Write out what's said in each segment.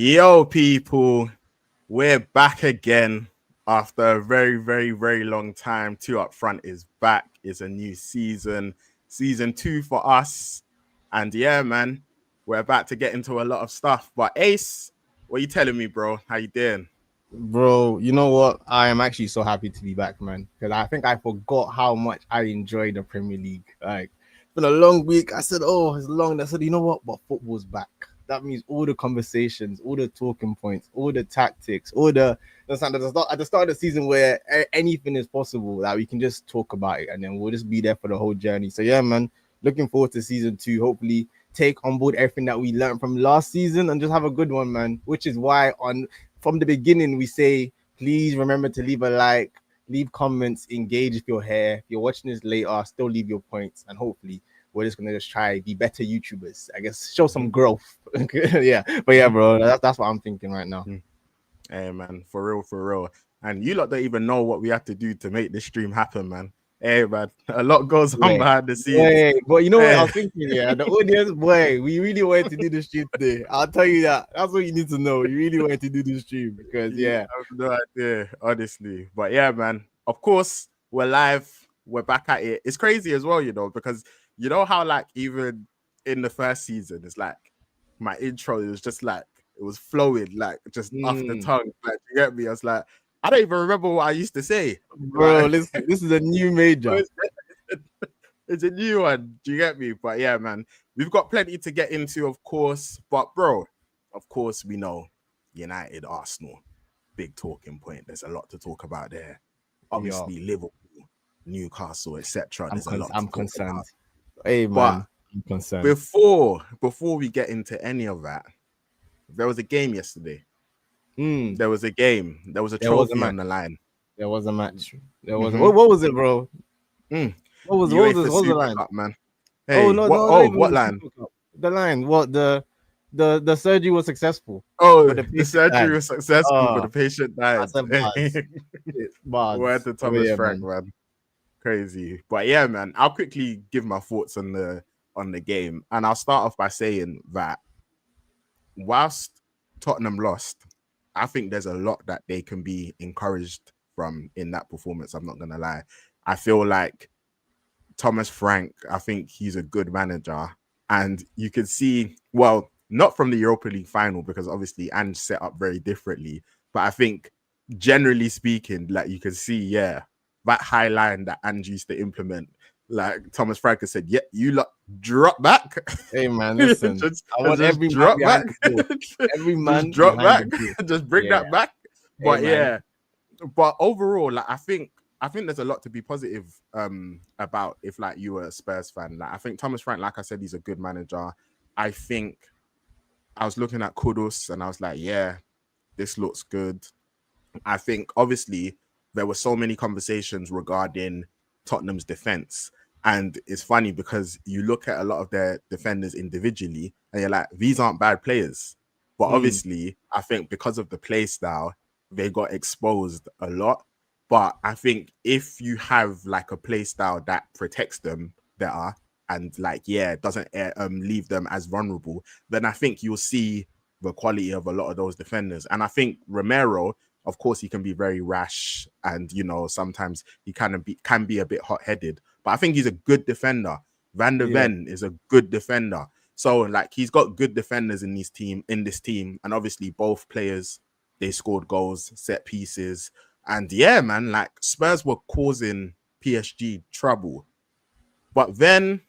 Yo, people, we're back again after a very, very, very long time. Two Up Front is back. It's a new season 2 for us. And yeah, man, we're about to get into a lot of stuff. But Ace, what are you telling me, bro? How you doing? Bro, you know what? I am actually so happy to be back, man. Because I think I forgot how much I enjoy the Premier League. Like, it's been a long week. I said, oh, it's long. I said, you know what? But football's back. That means all the conversations, all the talking points, all the tactics, all the at the start of the season where anything is possible, that we can just talk about it and then we'll just be there for the whole journey. So yeah, man, looking forward to season 2. Hopefully take on board everything that we learned from last season and just have a good one, man. Which is why from the beginning we say, please remember to leave a like, leave comments, engage if you're here. If you're watching this later, still leave your points, and hopefully we're just gonna just try be better YouTubers. I guess show some growth. Yeah, but yeah, bro, that's what I'm thinking right now. Hey, man, for real. And you lot don't even know what we have to do to make this stream happen, man. Hey, man, a lot goes on behind the scenes. But you know what I was thinking? Yeah, the audience, we really wanted to do the stream today. I'll tell you that. That's what you need to know. You really wanted to do the stream because, yeah. I have no idea, honestly. But yeah, man, of course, we're live. We're back at it. It's crazy as well, because you know how, like, even in the first season, it's like my intro, it was just like, it was flowing, like, just off the tongue. Like, you get me? I was like, I don't even remember what I used to say. Bro, like, listen, this is a new major. It's a new one. Do you get me? But yeah, man, we've got plenty to get into, of course. But bro, of course, we know United, Arsenal, big talking point. There's a lot to talk about there. Obviously, Liverpool, Newcastle, etc. I'm concerned. Hey, man, but I'm concerned. Before we get into any of that, there was a game yesterday. There was a game. There was a trophy on the line. There was a match. There was. What was it, bro? What was the line, Cup, man? Hey, what line? The line. What the surgery was successful. Oh, the surgery was successful, but the patient died. Bars. Word to Thomas Frank, man. Crazy, but yeah, man. I'll quickly give my thoughts on the game, and I'll start off by saying that whilst Tottenham lost, I think there's a lot that they can be encouraged from in that performance. I'm not gonna lie. I feel like Thomas Frank, I think he's a good manager, and you can see, well, not from the Europa League final because obviously Ange set up very differently, but I think generally speaking, like you can see, yeah, that high line that Ange used to implement, like Thomas Frank has said, yeah, you lot drop back. Hey man, listen, I want every drop man back. Every man just drop back, just bring that back. But yeah, but overall, like I think there's a lot to be positive about if like you were a Spurs fan. Like I think Thomas Frank, like I said, he's a good manager. I think I was looking at Kudus and I was like, yeah, this looks good. I think obviously there were so many conversations regarding Tottenham's defense. And it's funny because you look at a lot of their defenders individually and you're like, these aren't bad players. But obviously, I think because of the play style, they got exposed a lot. But I think if you have like a play style that protects them better and like, yeah, doesn't leave them as vulnerable, then I think you'll see the quality of a lot of those defenders. And I think Romero, of course, he can be very rash and, sometimes he can be a bit hot-headed. But I think he's a good defender. Van der Ven is a good defender. So, like, he's got good defenders in this team. And obviously, both players, they scored goals, set pieces. And yeah, man, like, Spurs were causing PSG trouble. But then,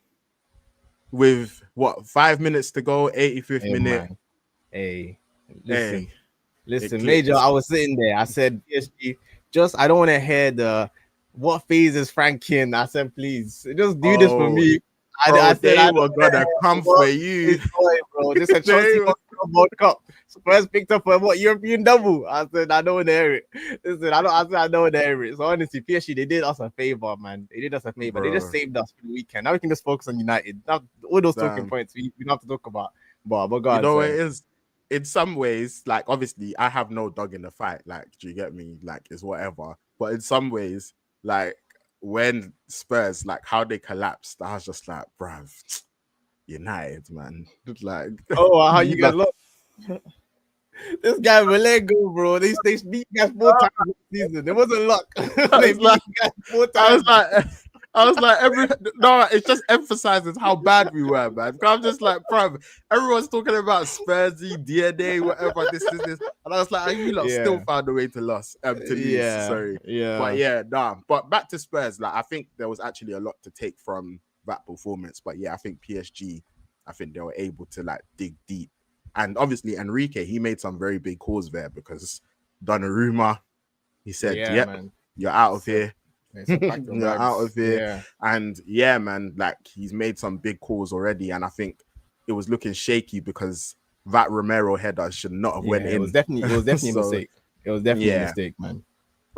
with, 5 minutes to go, 85th minute. Listen, Major, I was sitting there. I said, PSG, I don't want to hear what phase is Frank in. I said, please, just do this for me. I said, they were going to come for you. Bro. This is Chelsea World Cup. Spurs picked up a European double. I said, I don't want to hear it. Listen, I don't want to hear it. So honestly, PSG, they did us a favor, man. They did us a favor. Bro. They just saved us for the weekend. Now we can just focus on United. Now, all those talking points we don't have to talk about. But God, you know what it is? In some ways, like, obviously, I have no dog in the fight. Like, do you get me? Like, it's whatever. But in some ways, like, when Spurs, like, how they collapsed, I was just like, bruv, United, man. Like, how you guys look? This guy will let go, bro. They beat guys 4 times this season. It wasn't luck. I They was beat like, guys 4 I was times. like, I was like, no, it just emphasizes how bad we were, man. I'm just like, bro, everyone's talking about Spursy, DNA, whatever, this, and I was like, are you lot still Yeah, found a way to lose? yeah, Sorry, but yeah. yeah, nah. But back to Spurs, like I think there was actually a lot to take from that performance. But yeah, I think PSG, I think they were able to like dig deep, and obviously Enrique, he made some very big calls there because Donnarumma, he said, Yeah, "Yep, man. you're out of So here." it's a pack of You're out of rags. here. Yeah. And yeah, man, like he's made some big calls already. And I think it was looking shaky because that Romero header should not have went Yeah, in. it was definitely a So mistake. It was definitely a yeah, mistake, man.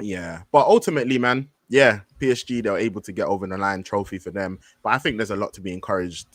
yeah. But ultimately, man, yeah, PSG, they were able to get over the line, trophy for them. But I think there's a lot to be encouraged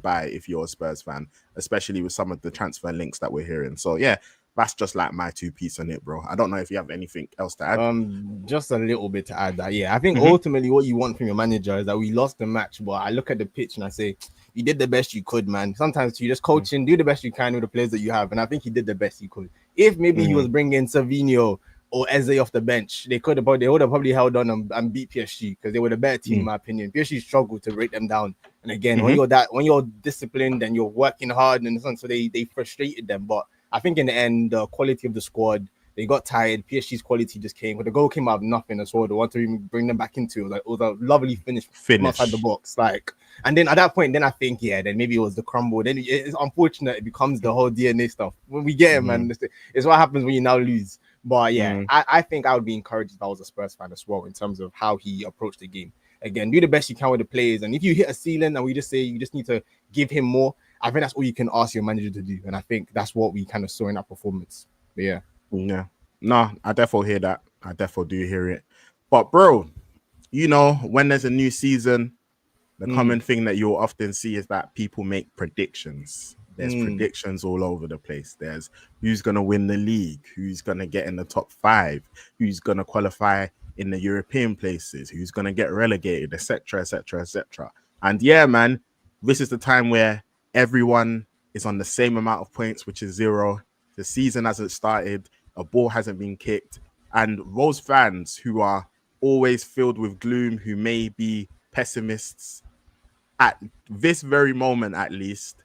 by if you're a Spurs fan, especially with some of the transfer links that we're hearing. So yeah, that's just like my 2 piece on it, bro. I don't know if you have anything else to add. Just a little bit to add that. Yeah, I think Mm-hmm. ultimately what you want from your manager is that we lost the match, but I look at the pitch and I say, you did the best you could, man. Sometimes you just coaching, do the best you can with the players that you have, and I think he did the best he could. If maybe he was bringing Savinho or Eze off the bench, they would have probably held on and beat PSG because they were the better team, in my opinion. PSG struggled to break them down. And again, when you're disciplined and you're working hard and so they frustrated them. But I think in the end, the quality of the squad, they got tired. PSG's quality just came, but the goal came out of nothing as well. They want to even bring them back into it. It was a lovely finish from outside the box. And then at that point, then I think, then maybe it was the crumble. Then it's unfortunate it becomes the whole DNA stuff. When we get it, man, it's what happens when you now lose. But yeah, I think I would be encouraged if I was a Spurs fan as well in terms of how he approached the game. Again, do the best you can with the players. And if you hit a ceiling and we just say you just need to give him more, I think that's all you can ask your manager to do. And I think that's what we kind of saw in that performance. But yeah. Yeah. No, I definitely hear that. I definitely do hear it. But bro, you know, when there's a new season, the common thing that you'll often see is that people make predictions. There's predictions all over the place. There's who's going to win the league, who's going to get in the top 5, who's going to qualify in the European places, who's going to get relegated, etc., etc., etc. And yeah, man, this is the time where everyone is on the same amount of points, which is 0. The season hasn't started, a ball hasn't been kicked, and those fans who are always filled with gloom, who may be pessimists, at this very moment, at least,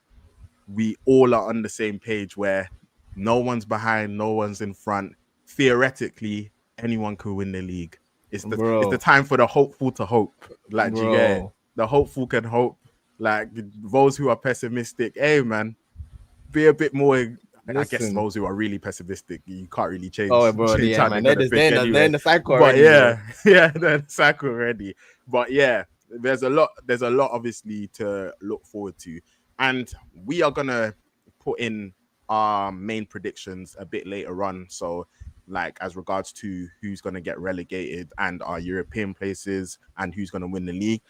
we all are on the same page where no one's behind, no one's in front. Theoretically, anyone could win the league. It's the time for the hopeful to hope. Like, do you get it? The hopeful can hope. Like those who are pessimistic, hey man, be a bit more. I guess those who are really pessimistic, you can't really change. Oh, bro, yeah, man. They're in the cycle already. But yeah, they're in the cycle already. But yeah, there's a lot obviously to look forward to. And we are gonna put in our main predictions a bit later on. So, like as regards to who's gonna get relegated and our European places and who's gonna win the league,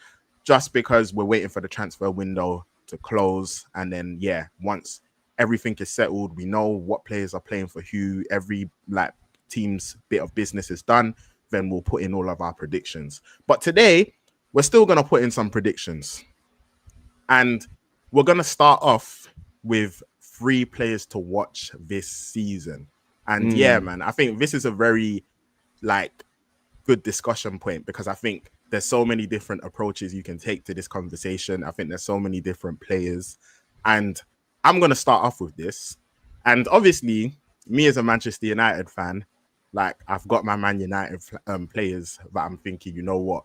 just because we're waiting for the transfer window to close. And then once everything is settled, we know what players are playing for who, every like team's bit of business is done, then we'll put in all of our predictions. But today, we're still going to put in some predictions. And we're going to start off with 3 players to watch this season. And yeah, man, I think this is a very good discussion point because I think there's so many different approaches you can take to this conversation. I think there's so many different players. And I'm going to start off with this. And obviously, me as a Manchester United fan, I've got my Man United players that I'm thinking, you know what,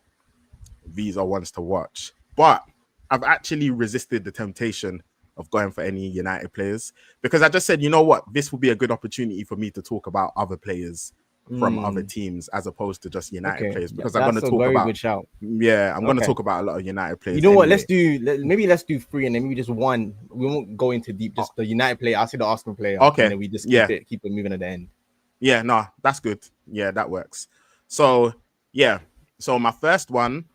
these are ones to watch. But I've actually resisted the temptation of going for any United players because I just said, you know what, this will be a good opportunity for me to talk about other players from other teams as opposed to just United players because I'm going to talk about good shout. I'm going to talk about a lot of United players. You know what? Let's do 3 and then maybe just one. We won't go into deep. Just the United player. I'll say the Arsenal player. Okay. And then we just keep it moving at the end. Yeah, no, that's good. Yeah, that works. So so my first one,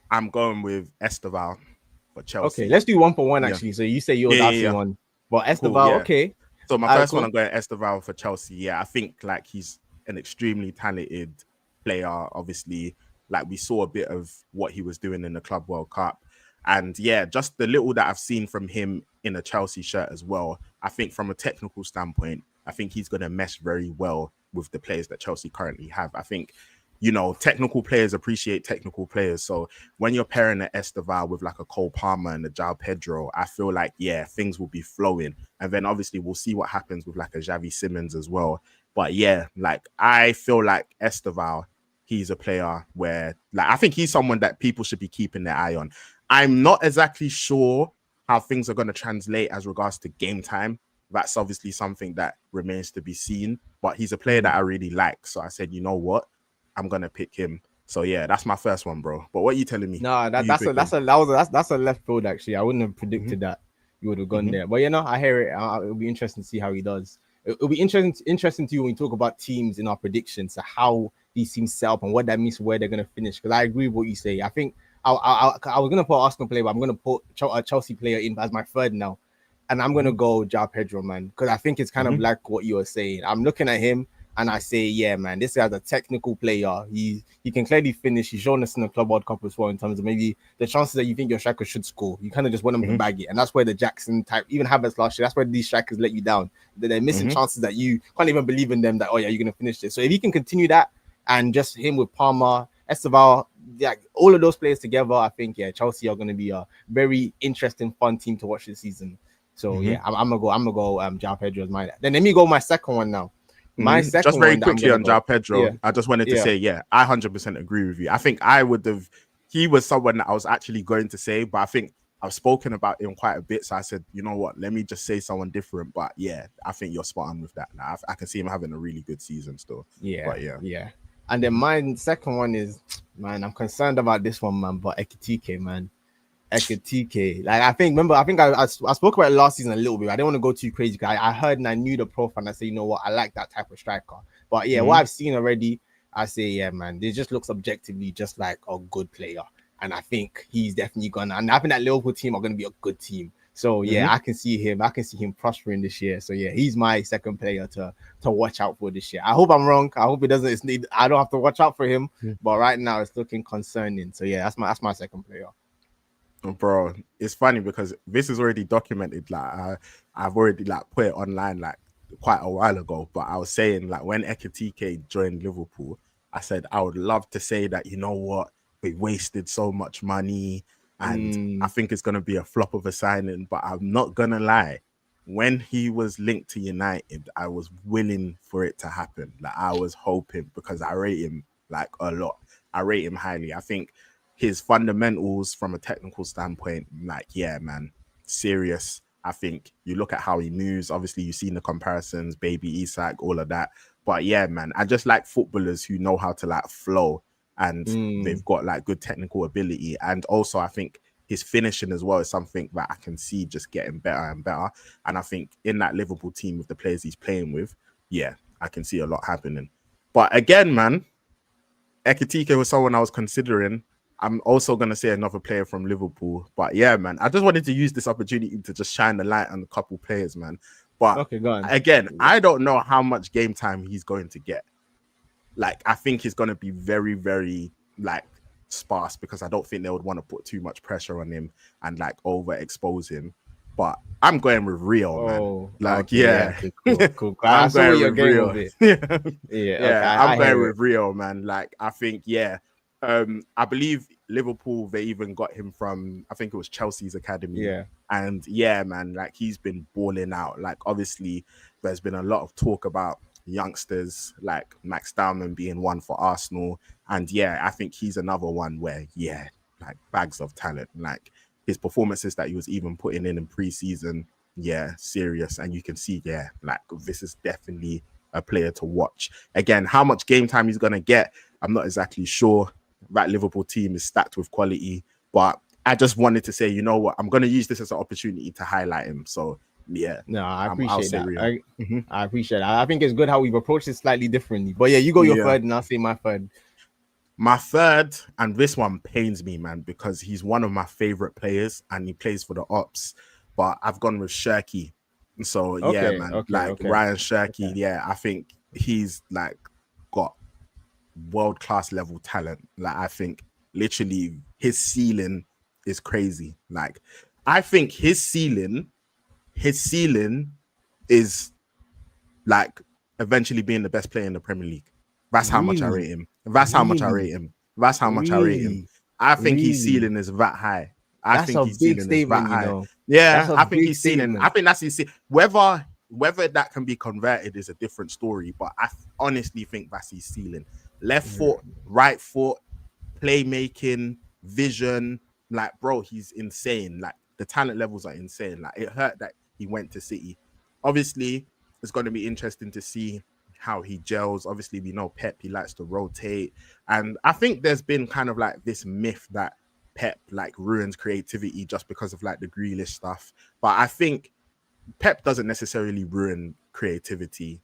I'm going with Esteval for Chelsea. Okay, let's do 1 for 1 actually. So you say yours, I'll say one. But Esteval, okay. So my first one, I'm going Esteval for Chelsea. Yeah, I think he's an extremely talented player. Obviously, we saw a bit of what he was doing in the Club World Cup. And just the little that I've seen from him in a Chelsea shirt as well. I think from a technical standpoint, I think he's going to mesh very well with the players that Chelsea currently have. I think, you know, technical players appreciate technical players. So when you're pairing an Esteval with like a Cole Palmer and a João Pedro, I feel like, yeah, things will be flowing. And then obviously we'll see what happens with like a Xavi Simons as well. But yeah, like I feel like Esteval, he's a player where, like, I think he's someone that people should be keeping their eye on. I'm not exactly sure how things are going to translate as regards to game time. That's obviously something that remains to be seen. But he's a player that I really like. So I said, you know what? I'm going to pick him. So yeah, that's my first one, bro. But what are you telling me? No, that's a left field actually. I wouldn't have predicted that you would have gone there. But you know, I hear it. It'll be interesting to see how he does. It'll be interesting to you when we talk about teams in our predictions, so how these teams set up and what that means for where they're going to finish. Because I agree with what you say. I think I was going to put Arsenal player, but I'm going to put a Chelsea player in as my third now. And I'm going to go João Pedro, man, because I think it's kind of like what you were saying. I'm looking at him and I say, yeah, man, this guy's a technical player. He can clearly finish. He's shown us in the Club World Cup as well in terms of maybe the chances that you think your striker should score. You kind of just want him to bag it. And that's where the Jackson type, even Havertz last year, that's where these strikers let you down. They're missing chances that you can't even believe in them that, oh, yeah, you're going to finish this. So if he can continue that and just him with Palmer, Esteval, like all of those players together, I think, yeah, Chelsea are going to be a very interesting, fun team to watch this season. So yeah, I'm gonna go João Pedro as my. Then let me go my second one now. My second just very one quickly on João Pedro. I just wanted to say, yeah, I 100% agree with you. I think I would have. He was someone that I was actually going to say, but I think I've spoken about him quite a bit. So I said, you know what, let me just say someone different. But yeah, I think you're spot on with that. Now I can see him having a really good season still. Yeah, but yeah. And then my second one is, man, I'm concerned about this one, man. But Ekitike, man. Ekitike. Like I think I spoke about it last season a little bit. I didn't want to go too crazy. I heard and I knew the profile and I said, you know what, I like that type of striker. But yeah, what I've seen already, I say, yeah, man, this just looks objectively just like a good player. And I think he's definitely gonna, and I think that Liverpool team are gonna be a good team. So yeah, I can see him prospering this year. So yeah, he's my second player to watch out for this year. I hope I'm wrong. I hope it doesn't. I don't have to watch out for him. But right now it's looking concerning. So yeah, that's my second player. Bro, it's funny because this is already documented. Like I've already like put it online like quite a while ago. But I was saying like when Ekitike joined Liverpool, I said I would love to say that, you know what, we wasted so much money and I think it's gonna be a flop of a signing. But I'm not gonna lie, when he was linked to United, I was willing for it to happen. Like I was hoping because I rate him like a lot. I rate him highly. I think his fundamentals from a technical standpoint, like, yeah, man, serious. I think you look at how he moves. Obviously, you've seen the comparisons, Baby Isak, all of that. But yeah, man, I just like footballers who know how to like flow and they've got like good technical ability. And also, I think his finishing as well is something that I can see just getting better and better. And I think in that Liverpool team with the players he's playing with, yeah, I can see a lot happening. But again, man, Ekitike was someone I was considering. I'm also going to say another player from Liverpool. But yeah, man, I just wanted to use this opportunity to just shine the light on a couple players, man. But okay, go on. Again, I don't know how much game time he's going to get. Like, I think he's going to be very, very, like, sparse because I don't think they would want to put too much pressure on him and, like, overexpose him. But I'm going with Rio, man. Like, okay, yeah. Okay, cool. I'm going with Rio. I'm going with it. Rio, man. Like, I think, yeah. I believe Liverpool, they even got him from, I think it was Chelsea's academy. Yeah. And yeah, man, like he's been balling out. Like, obviously, there's been a lot of talk about youngsters like Max Dowman being one for Arsenal. And yeah, I think he's another one where, yeah, like bags of talent. Like his performances that he was even putting in pre-season, yeah, serious. And you can see, yeah, like this is definitely a player to watch. Again, how much game time he's going to get, I'm not exactly sure. That Liverpool team is stacked with quality, but I just wanted to say, you know what, I'm going to use this as an opportunity to highlight him. So yeah, no, I appreciate that. I appreciate that. I think it's good how we've approached it slightly differently. But yeah, you go your third, and I'll say my third. My third, and this one pains me, man, because he's one of my favorite players, and he plays for the Ops. But I've gone with Shirky. So yeah, man, Ryan Shirky. Yeah, I think he's like got world-class level talent. Like I think literally his ceiling is crazy. Like I think his ceiling is like eventually being the best player in the Premier League. That's how much I rate him. That's how much I rate him. That's how much I rate him. I think his ceiling is that high. I think his ceiling is that high. Yeah, I think his ceiling. I think that's his ceiling. Whether that can be converted is a different story, but I honestly think that's his ceiling. Left foot, right foot, playmaking, vision. Like, bro, he's insane. Like, the talent levels are insane. Like, it hurt that he went to City. Obviously, it's going to be interesting to see how he gels. Obviously, we know Pep, he likes to rotate. And I think there's been kind of like this myth that Pep like ruins creativity just because of like the Grealish stuff. But I think Pep doesn't necessarily ruin creativity.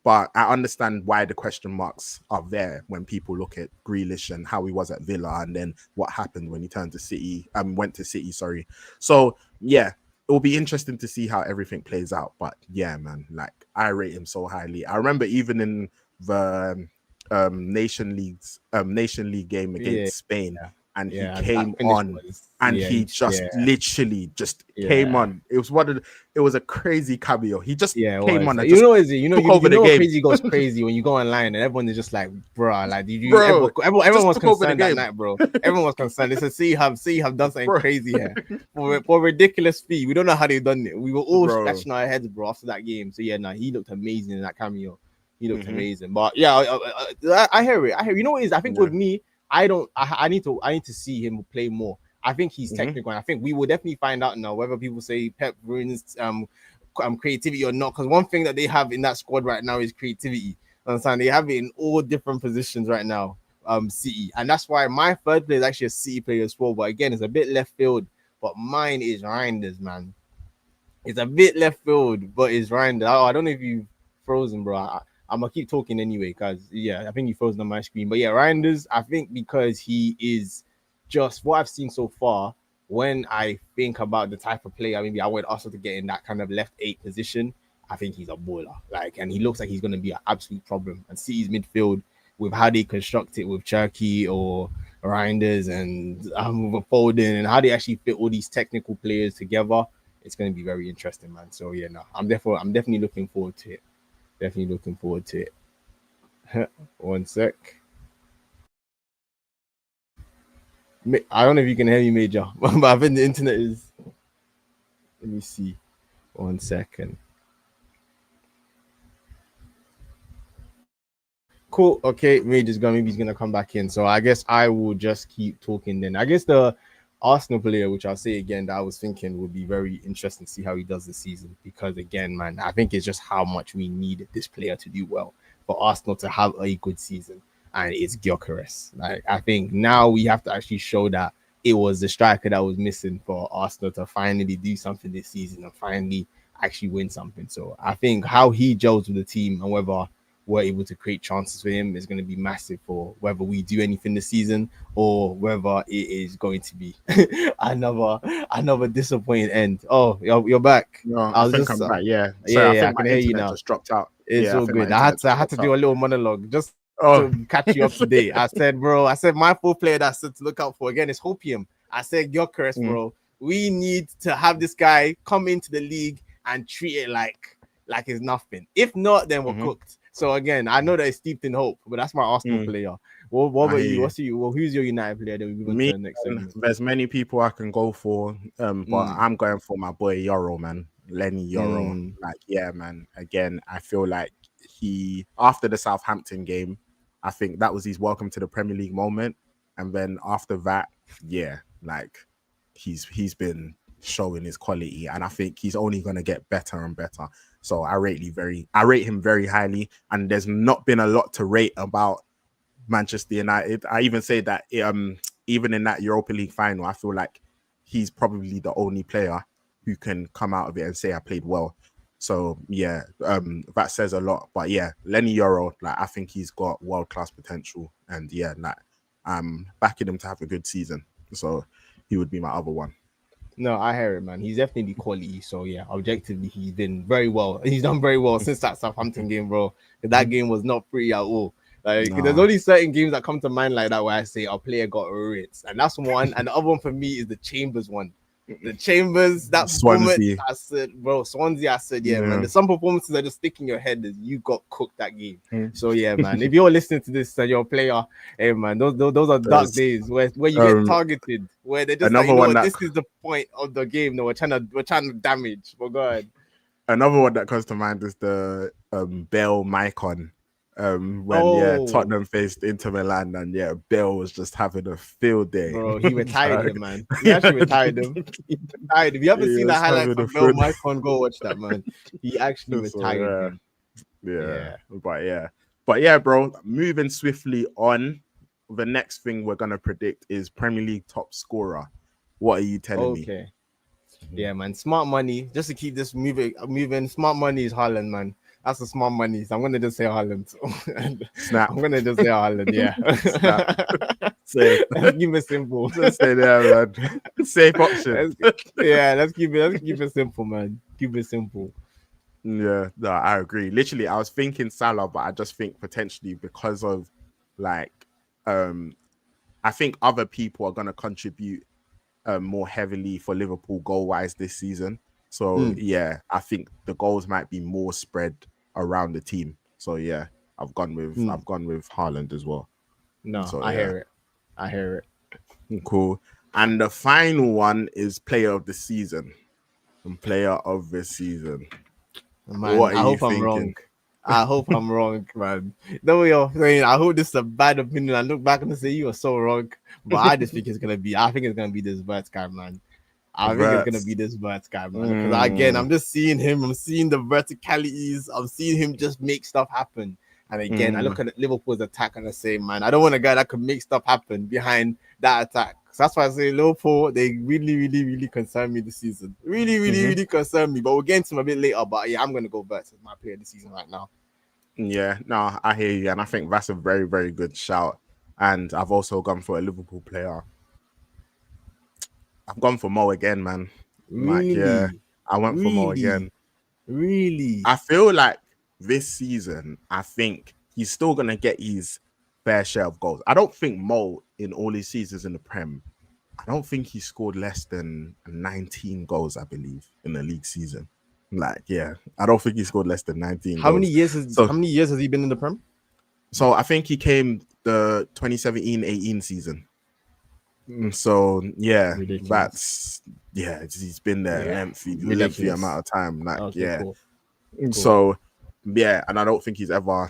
But I understand why the question marks are there when people look at Grealish and how he was at Villa and then what happened when he went to City, sorry. So yeah, it will be interesting to see how everything plays out. But yeah, man, like I rate him so highly. I remember even in the Nation League game against Spain, and he came on and he just literally just came on. It was a crazy cameo. He just came on and you know crazy goes crazy when you go online and everyone is just like, bro, like did you everyone was concerned that night, bro. Everyone was concerned. They said, see you have done something crazy here for a ridiculous fee. We don't know how they've done it. We were all scratching our heads, bro, after that game. So yeah, he looked amazing in that cameo. He looked amazing. But yeah, I hear it. You know what it is? I think with me, I need to see him play more. I think he's technical, and I think we will definitely find out now whether people say Pep ruins creativity or not. Because one thing that they have in that squad right now is creativity. Understand? They have it in all different positions right now. City, and that's why my third player is actually a City player as well. But again, it's a bit left field. But mine is Reinders, man. It's a bit left field, but it's Reinders. I don't know if you've frozen, bro. I'm gonna keep talking anyway, because I think you frozen on my screen. But yeah, Reinders, I think because he is just what I've seen so far. When I think about the type of player, maybe I would also to get in that kind of left 8 position. I think he's a baller, and he looks like he's gonna be an absolute problem. And City's midfield, with how they construct it with Cherky or Reinders and with Foden, and how they actually fit all these technical players together, it's gonna be very interesting, man. So yeah, I'm definitely looking forward to it. Definitely looking forward to it. One sec. I don't know if you can hear me, Major, but I think the internet is. Let me see. 1 second. Cool. Okay, Major's gone. Maybe he's gonna come back in. So I guess I will just keep talking then. I guess the Arsenal player, which I'll say again, that I was thinking would be very interesting to see how he does this season. Because again, man, I think it's just how much we need this player to do well for Arsenal to have a good season. And it's Gyökeres. I think now we have to actually show that it was the striker that was missing for Arsenal to finally do something this season and finally actually win something. So I think how he gels with the team and whether we're able to create chances for him is going to be massive for whether we do anything this season or whether it is going to be another disappointing end. Oh, you're back. No, I think I'm back. Yeah, I can hear you now. Just dropped out. It's all good. I had to do a little monologue just to catch you up to date. I said, my full player that's to look out for again is Hopium. I said, Gyökeres, bro. We need to have this guy come into the league and treat it like it's nothing. If not, then we're cooked. So again, I know that it's steeped in hope, but that's my Arsenal player. What about you? Who's your United player? Then we move on to the next segment. There's many people I can go for, but I'm going for my boy Euro, man. Lenny Euro. Yeah, man. Again, I feel like he, after the Southampton game, I think that was his welcome to the Premier League moment. And then after that, he's been showing his quality, and I think he's only going to get better and better. So I rate him very highly, and there's not been a lot to rate about Manchester United. I even say that even in that Europa League final, I feel like he's probably the only player who can come out of it and say I played well. So yeah, that says a lot. But yeah, Lenny Euro, I think he's got world-class potential, and yeah, I'm backing him to have a good season. So he would be my other one. No, I hear it, man. He's definitely quality. So yeah, objectively, he's been very well. He's done very well since that Southampton game, bro. That game was not pretty at all. There's only certain games that come to mind like that where I say our player got rinsed, and that's one. And the other one for me is the Chambers one. The Chambers, that performance, Swansea. I said, bro, Swansea, I said, yeah, man. There's some performances that just stick in your head that you got cooked that game. So yeah, man. If you're listening to this and you're a player, hey man, those are dark days where you get targeted, where they're just like, you know what, this is the point of the game that we're trying to damage. But go ahead. Another one that comes to mind is the Bale Maicon. When Tottenham faced Inter Milan, and Bale was just having a field day. Bro, he retired him, man. He actually retired him. He retired him. If you haven't seen the highlights of Bale Maicon, go watch that, man. He actually retired him. But yeah, bro. Moving swiftly on, the next thing we're gonna predict is Premier League top scorer. What are you telling me? Okay. Yeah, man. Smart money. Just to keep this moving. Smart money is Haaland, man. That's the smart money. So I'm gonna just say Haaland. Snap. I'm gonna just say Haaland. Yeah. Let's keep it simple. Just say that, man. Safe option. Let's keep it simple, man. Keep it simple. Yeah, no, I agree. Literally, I was thinking Salah, but I just think potentially because of I think other people are gonna contribute more heavily for Liverpool goal-wise this season. So yeah, I think the goals might be more spread around the team. So yeah, I've gone with Haaland as well. No, so, I hear it. Cool. And the final one is player of the season. And player of the season. Man, what are I hope you I'm wrong. I hope I'm wrong, man. No way you're saying. I hope this is a bad opinion. I look back and say you are so wrong. But I just think it's gonna be. I think it's gonna be this Verts guy, man. I think it's gonna be this Verts guy, man. Because again, I'm just seeing him. I'm seeing the verticalities. I'm seeing him just make stuff happen. And again, I look at Liverpool's attack and I say, man, I don't want a guy that could make stuff happen behind that attack. So that's why I say Liverpool, they really, really, really concern me this season. Really, really, really concern me. But we'll get into him a bit later. But yeah, I'm gonna go Verts as my player this season right now. Yeah, no, I hear you, and I think that's a very, very good shout. And I've also gone for a Liverpool player. I've gone for Mo again, man. Really? Yeah, I went for Mo again. Really? I feel like this season, I think he's still gonna get his fair share of goals. I don't think Mo, in all his seasons in the Prem, I don't think he scored less than 19 goals, I believe, in the league season. I don't think he scored less than 19 How many years has he been in the Prem? So I think he came the 2017-18 season. So yeah, ridiculous. He's been there lengthy amount of time. Cool. So yeah, and I don't think he's ever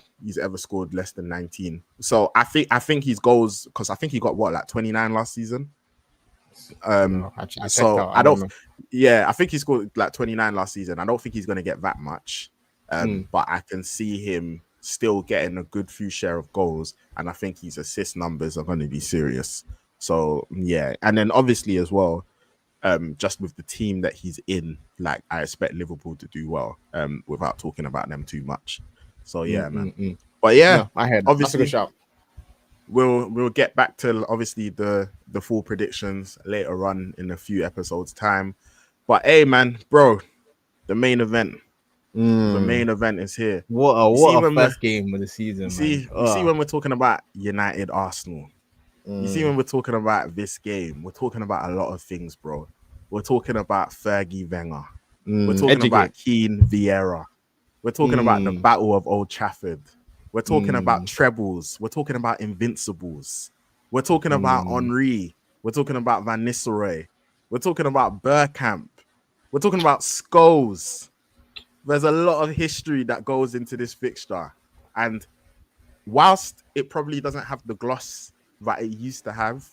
scored less than 19. So I think his goals, because I think he got 29 last season. I think he scored 29 last season. I don't think he's gonna get that much. But I can see him still getting a good few share of goals, and I think his assist numbers are gonna be serious. So yeah, and then obviously as well, just with the team that he's in, I expect Liverpool to do well, without talking about them too much. So yeah, man. But yeah, I heard obviously that's a good shout. We'll get back to obviously the full predictions later on in a few episodes time. But hey, man, bro, the main event. The main event is here. What a first game of the season. You see when we're talking about United Arsenal. You see when we're talking about this game, we're talking about a lot of things, bro. We're talking about Fergie Wenger. We're talking about Keane Vieira. We're talking about the Battle of Old Trafford. We're talking about trebles. We're talking about invincibles. We're talking about Henry. We're talking about Van Nistelrooy. We're talking about Bergkamp. We're talking about Scholes. There's a lot of history that goes into this fixture. And whilst it probably doesn't have the gloss that it used to have,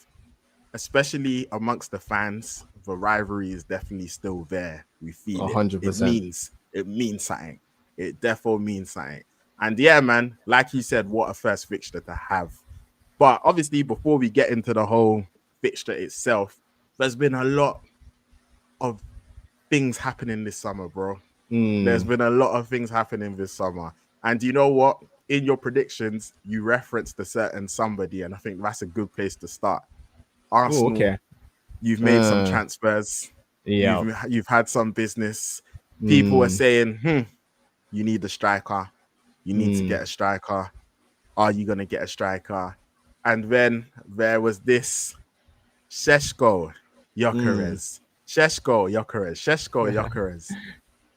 especially amongst the fans, the rivalry is definitely still there. We feel 100%. It means something. It definitely means something. And yeah, man, like you said, what a first fixture to have. But obviously, before we get into the whole fixture itself, there's been a lot of things happening this summer, bro. There's been a lot of things happening this summer. And you know what? In your predictions, you referenced a certain somebody, and I think that's a good place to start. Arsenal, you've made some transfers. Yeah, you've had some business. People are saying, you need a striker. You need to get a striker. Are you going to get a striker? And then there was this Šeško Gyökeres. Sheshko Gyökeres.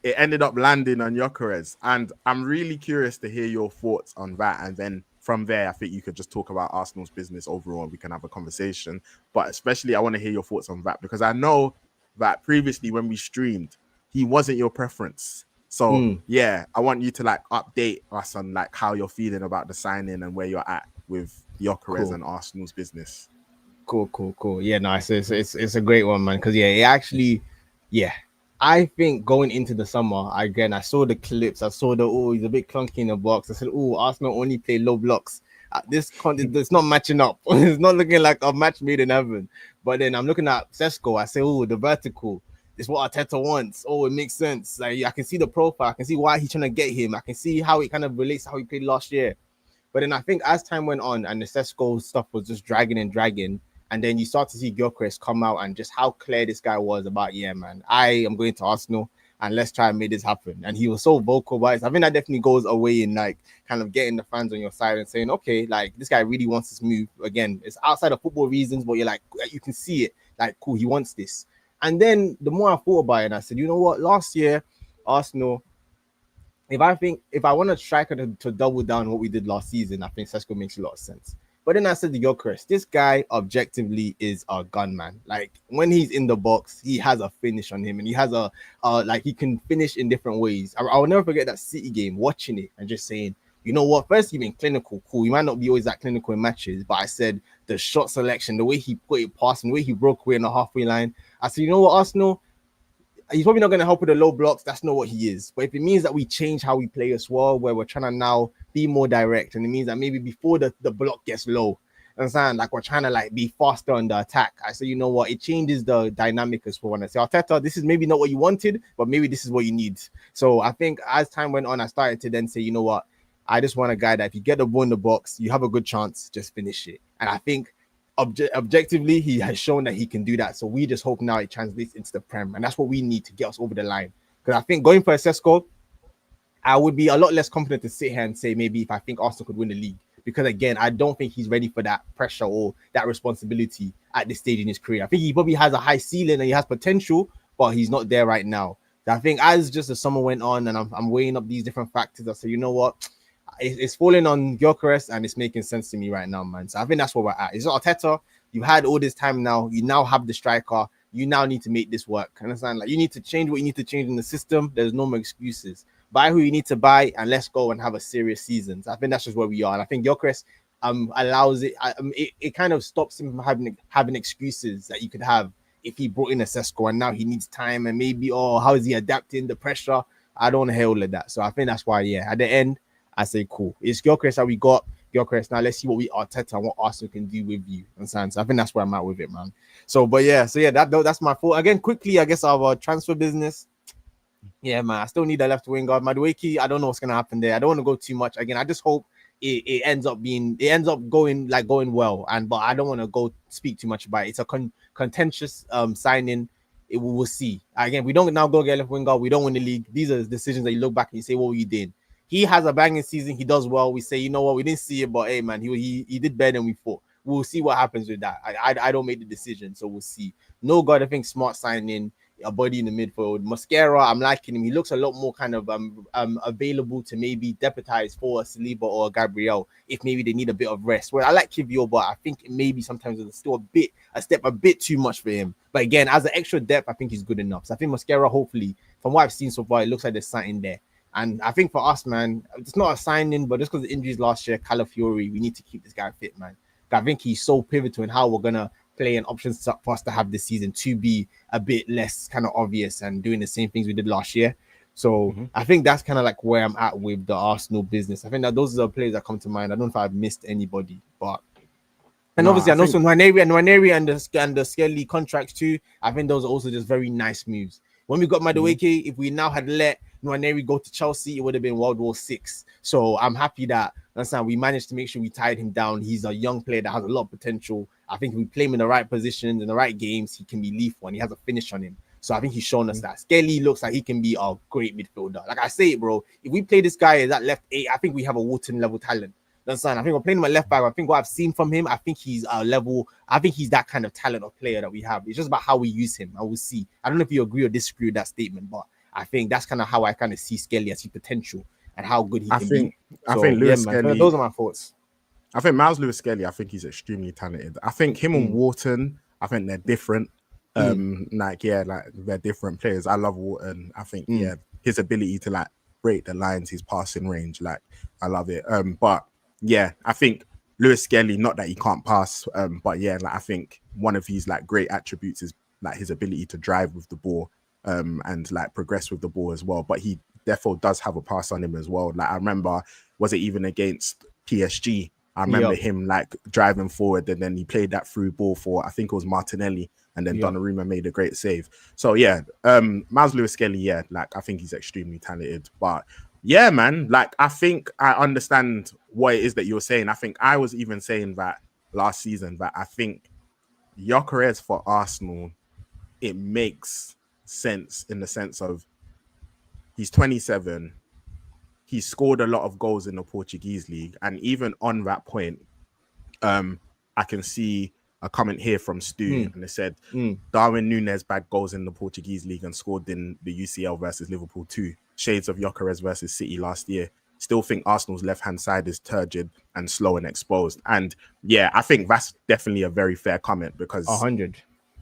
It ended up landing on Gyökeres, and I'm really curious to hear your thoughts on that. And then from there, I think you could just talk about Arsenal's business overall, and we can have a conversation. But especially, I want to hear your thoughts on that because I know that previously when we streamed, he wasn't your preference. So yeah, I want you to like update us on like how you're feeling about the signing and where you're at with Gyökeres and Arsenal's business. Cool. Yeah, nice. It's a great one, man. Because it actually, I think going into the summer, I saw the clips. I saw he's a bit clunky in the box. I said, Arsenal only play low blocks. It's not matching up. It's not looking like a match made in heaven. But then I'm looking at Sesko. I say, the vertical. It's what Arteta wants. It makes sense. Like I can see the profile. I can see why he's trying to get him. I can see how it kind of relates to how he played last year. But then I think as time went on and the Sesko stuff was just dragging, and then you start to see Gyökeres come out and just how clear this guy was about, man, I am going to Arsenal and let's try and make this happen. And he was so vocal about it. I think that definitely goes away in like kind of getting the fans on your side and saying, okay, like this guy really wants this move. Again, it's outside of football reasons, but you're like, you can see it. Like, cool, he wants this. And then the more I thought about it, and I said, you know what? Last year, Arsenal, if I want a striker to double down what we did last season, I think Sesko makes a lot of sense. But then I said to Gyökeres, this guy objectively is a gunman. Like when he's in the box, he has a finish on him, and he has like he can finish in different ways. I will never forget that City game, watching it and just saying, you know what? First, he's been clinical, cool. He might not be always that clinical in matches, but I said the shot selection, the way he put it past, and the way he broke away in the halfway line. I said, you know what, Arsenal, he's probably not going to help with the low blocks. That's not what he is. But if it means that we change how we play as well, where we're trying to now be more direct, and it means that maybe before the block gets low, understand, like we're trying to like be faster on the attack. I say, you know what, it changes the dynamic as well. When I say, Arteta, this is maybe not what you wanted, but maybe this is what you need. So I think as time went on, I started to then say, you know what, I just want a guy that if you get the ball in the box, you have a good chance, just finish it. And I think objectively, he has shown that he can do that. So we just hope now it translates into the Prem, and that's what we need to get us over the line. Because I think going for a Sesko, I would be a lot less confident to sit here and say maybe if I think Arsenal could win the league. Because again, I don't think he's ready for that pressure or that responsibility at this stage in his career. I think he probably has a high ceiling and he has potential, but he's not there right now. So I think as just the summer went on and I'm weighing up these different factors, I said, you know what? It's falling on Gyökeres and it's making sense to me right now, man. So I think that's where we're at. It's not Arteta. You've had all this time now. You now have the striker. You now need to make this work. Understand? Like you need to change what you need to change in the system. There's no more excuses. Buy who you need to buy and let's go and have a serious season. So I think that's just where we are. And I think Gyökeres allows it. It kind of stops him from having excuses that you could have if he brought in a Sesko and now he needs time and maybe, how is he adapting the pressure? I don't want to hear all of that. So I think that's why, at the end, I say, cool. It's Gyökeres that we got. Gyökeres, now let's see what we Arteta and what Arsenal can do with you. Understand? So I think that's where I'm at with it, man. So that's my fault. Again, quickly, I guess our transfer business. Yeah, man, I still need a left wing guard. Madueke, I don't know what's gonna happen there. I don't want to go too much. Again, I just hope it ends up going well. But I don't want to go speak too much about it. It's a contentious signing. We'll see. Again, we don't now go get left wing guard. We don't win the league. These are decisions that you look back and you say, what were you doing? He has a banging season. He does well. We say, you know what? We didn't see it, but hey, man, he did better than we thought. We'll see what happens with that. I don't make the decision, so we'll see. No God, I think smart signing. A body in the midfield. Mascara, I'm liking him. He looks a lot more kind of available to maybe deputize for a Saliba or a Gabriel if maybe they need a bit of rest. Well, I like Kivior, but I think maybe sometimes it's still a step a bit too much for him. But again, as an extra depth, I think he's good enough. So I think Mascara, hopefully, from what I've seen so far, it looks like there's something there. And I think for us, man, it's not a signing, but just because of the injuries last year, Calafiori, we need to keep this guy fit, man. I think he's so pivotal in how we're gonna play and options for us to have this season to be a bit less kind of obvious and doing the same things we did last year. So I think that's kind of like where I'm at with the Arsenal business. I think that those are the players that come to mind. I don't know if I've missed anybody, but obviously I know some Nwaneri and the Skelly contracts too. I think those are also just very nice moves. When we got Madueke, if we now had let Nwaneri go to Chelsea, it would have been World War VI. So I'm happy that we managed to make sure we tied him down. He's a young player that has a lot of potential. I think if we play him in the right positions, in the right games, he can be lethal and he has a finish on him. So I think he's shown us that. Skelly looks like he can be a great midfielder. Like I say, bro, if we play this guy as that left 8, I think we have a Wharton level talent. Understand? I think we're playing him at left back. I think what I've seen from him, I think he's a level. I think he's that kind of talent of player that we have. It's just about how we use him. I will see. I don't know if you agree or disagree with that statement, but I think that's kind of how I kind of see Skelly as his potential and how good he can be. I think Lewis Skelly. Those are my thoughts. I think Miles Lewis Skelly, I think he's extremely talented. I think him and Wharton, I think they're different. Like they're different players. I love Wharton. I think his ability to like break the lines, his passing range, like I love it. But yeah, I think Lewis Skelly, not that he can't pass, but yeah, like I think one of his like great attributes is like his ability to drive with the ball, and like progress with the ball as well. But he therefore does have a pass on him as well. Like I remember, was it even against PSG? I remember him like driving forward, and then he played that through ball for, I think it was Martinelli, and then Donnarumma made a great save. So yeah, Miles Lewis Skelly, yeah, like I think he's extremely talented. But yeah, man, like I think I understand what it is that you're saying. I think I was even saying that last season, that I think Gyökeres for Arsenal, it makes sense in the sense of he's 27. He scored a lot of goals in the Portuguese league. And even on that point, I can see a comment here from Stu, and they said, Darwin Núñez bagged goals in the Portuguese league and scored in the UCL versus Liverpool too. Shades of Gyökeres versus City last year. Still think Arsenal's left-hand side is turgid and slow and exposed. And yeah, I think that's definitely a very fair comment, because 100.